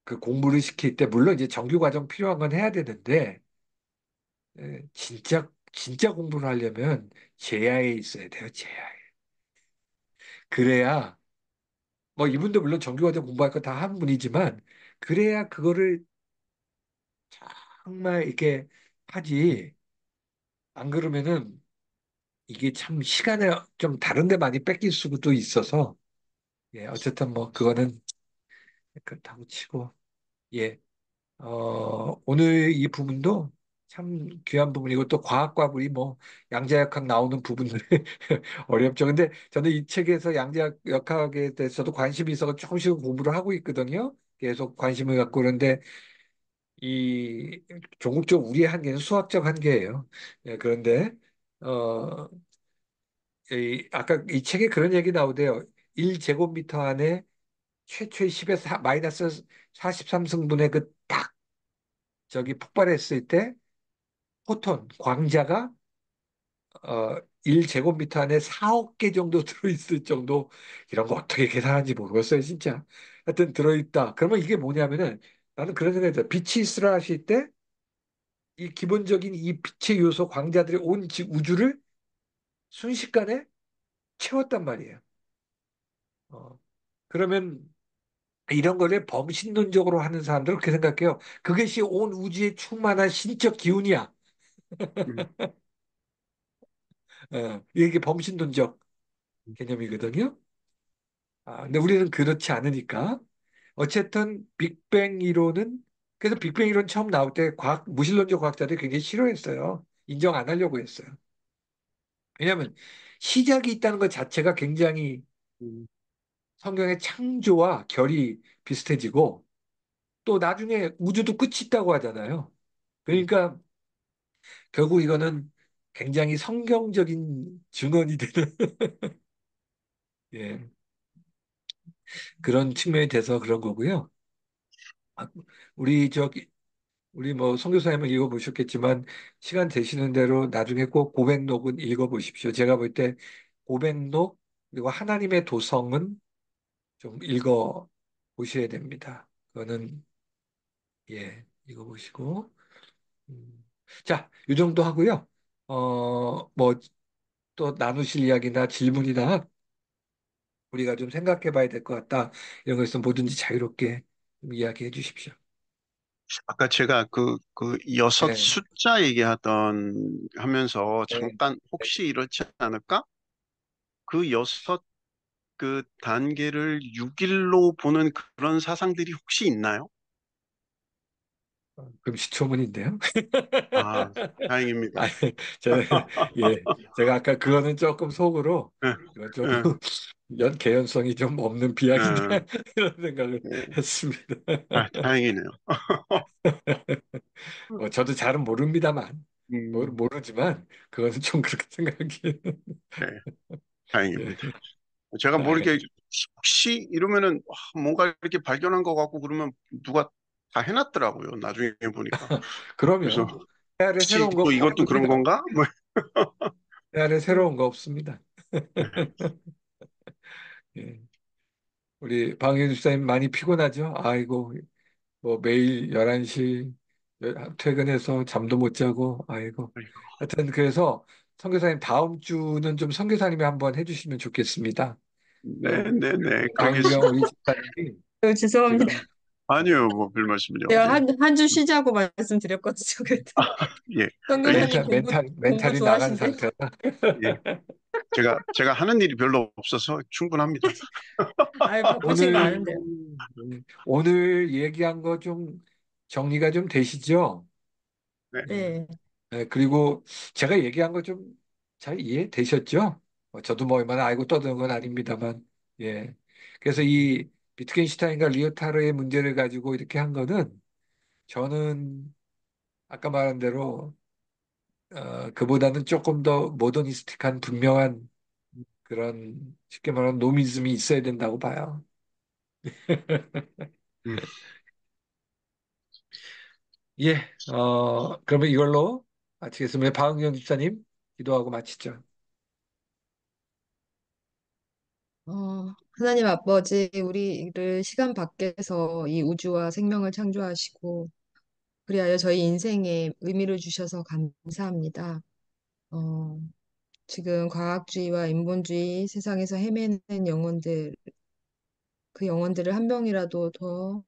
그 공부를 시킬 때 물론 이제 정규 과정 필요한 건 해야 되는데 진짜 공부를 하려면 제야에 있어야 돼요. 제야에. 그래야 뭐 이분도 물론 정규 과정 공부할 거 다 한 분이지만 그래야 그거를 정말 이렇게 하지. 안 그러면은 이게 참 시간을 좀 다른 데 많이 뺏길 수도 있어서 예, 어쨌든 뭐 그거는 그렇다고 치고 예. 오늘 이 부분도 참 귀한 부분이고 또 과학과 우리 뭐 양자역학 나오는 부분들이 어렵죠. 근데 저는 이 책에서 양자역학에 대해서도 관심이 있어서 조금씩 공부를 하고 있거든요. 계속 관심을 갖고 그런데 이 종국적 우리의 한계는 수학적 한계예요. 예, 그런데 어, 아까 이 책에 그런 얘기 나오대요. 1제곱미터 안에 최초의 10에서 마이너스 43승분의 그 딱 저기 폭발했을 때 포톤, 광자가 1제곱미터 안에 4억 개 정도 들어있을 정도 이런 거 어떻게 계산하는지 모르겠어요, 진짜. 하여튼 들어있다. 그러면 이게 뭐냐면은 나는 그런 생각이 들어요. 빛이 있으라 하실 때 이 기본적인 이 빛의 요소 광자들이 온 우주를 순식간에 채웠단 말이에요. 어, 그러면 이런 거를 범신론적으로 하는 사람들은 그렇게 생각해요. 그것이 온 우주에 충만한 신적 기운이야. 음, 이게 범신론적 개념이거든요. 근데 우리는 그렇지 않으니까. 어쨌든 빅뱅 이론은 그래서 빅뱅 이론 처음 나올 때 무신론적 과학자들이 굉장히 싫어했어요. 인정 안 하려고 했어요. 왜냐하면 시작이 있다는 것 자체가 굉장히 음, 성경의 창조와 결이 비슷해지고 또 나중에 우주도 끝이 있다고 하잖아요. 음. 그러니까 결국 이거는 굉장히 성경적인 증언이 되는 예, 그런 측면이 돼서 그런 거고요. 아, 우리 저기 우리 뭐 선교사님은 읽어보셨겠지만 시간 되시는 대로 나중에 꼭 고백록은 읽어보십시오. 제가 볼 때 고백록 그리고 하나님의 도성은 좀 읽어 보셔야 됩니다. 그거는 읽어보시고 자, 이 정도 하고요. 뭐 또 나누실 이야기나 질문이나 우리가 좀 생각해 봐야 될 것 같다. 이런 거 있으면 뭐든지 자유롭게 좀 이야기해 주십시오. 아까 제가 그 여섯 네, 숫자 하면서 네. 잠깐 혹시 이렇지 않을까? 그 여섯 그 단계를 6일로 보는 그런 사상들이 혹시 있나요? 금시초문인데요. 아, 다행입니다. 아, 저, 제가 아까 그거는 조금 속으로 예, 이건 좀 예, 개연성이 좀 없는 예, 비약이다 이런 생각을 예. 했습니다. 아, 다행이네요. 저도 잘은 모릅니다만 음, 모르지만 그것은 좀 그렇게 생각이 네, 예, 다행입니다. 제가 아, 모르게 혹시 이러면은 뭔가 이렇게 발견한 것 같고 그러면 누가 다 해놨더라고요. 나중에 보니까. 그래서 그러면 해 아래 혹시 새로운 거 또 꼭 이것도 그런 해봅시다. 건가? 뭐, 해 아래 새로운 거 없습니다. 네, 예. 우리 방현 집사님 많이 피곤하죠? 아이고 뭐 매일 11시 퇴근해서 잠도 못 자고 아이고 하여튼 그래서 선교사님 다음 주는 좀 선교사님이 한번 해주시면 좋겠습니다. 네, 네, 네, 강유경 우리 그러겠습니다. 집사님이 죄송합니다. 지금 아니요, 뭐 별 말씀을요. 제가 예, 한 주 쉬자고 말씀드렸거든요. 그랬더니 예, 예, 선교사님 공부 멘탈이 나간 좋아하신대. 상태라 예. 제가 하는 일이 별로 없어서 충분합니다. 아유, 바쁘신 거 오늘 아는데요. 오늘 얘기한 거 좀 정리가 좀 되시죠? 네, 네. 네, 그리고 제가 얘기한 거 좀 잘 이해되셨죠? 저도 뭐 얼마나 알고 떠드는 건 아닙니다만, 예. 그래서 이 비트겐슈타인과 리오타르의 문제를 가지고 이렇게 한 거는 저는 아까 말한 대로 그보다는 조금 더 모더니스틱한 분명한 그런 쉽게 말하면 노미즘이 있어야 된다고 봐요. 음, 예, 그러면 이걸로 마치겠습니다. 박은경 집사님, 기도하고 마치죠. 하나님 아버지, 우리를 시간 밖에서 이 우주와 생명을 창조하시고, 그리하여 저희 인생에 의미를 주셔서 감사합니다. 어, 지금 과학주의와 인본주의 세상에서 헤매는 영혼들, 그 영혼들을 한 명이라도 더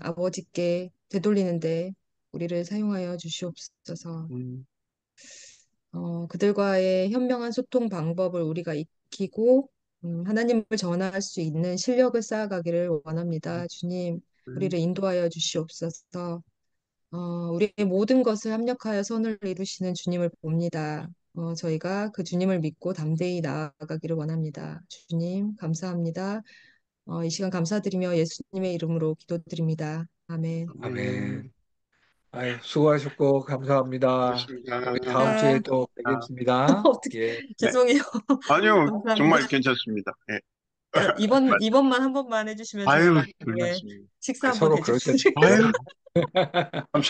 아버지께 되돌리는데 우리를 사용하여 주시옵소서. 음, 그들과의 현명한 소통 방법을 우리가 익히고 하나님을 전할 수 있는 실력을 쌓아가기를 원합니다. 주님, 음, 우리를 인도하여 주시옵소서. 우리의 모든 것을 합력하여 선을 이루시는 주님을 봅니다. 저희가 그 주님을 믿고 담대히 나아가기를 원합니다. 주님, 감사합니다. 이 시간 감사드리며 예수님의 이름으로 기도드립니다. 아멘. 네, 아멘. 아유, 수고하셨고 감사합니다. 우리 다음 알겠습니다. 주에 아, 또 아, 뵙겠습니다. 어떻게, 예, 네, 죄송해요. 아니요, 감사합니다. 정말 괜찮습니다. 예, 이번만 한 번만 해주시면 저희가 아유, 별 나중에 말씀. 식사 한번 서로 그럴 때 대접드릴게요. 아유, 있어요. 감사합니다.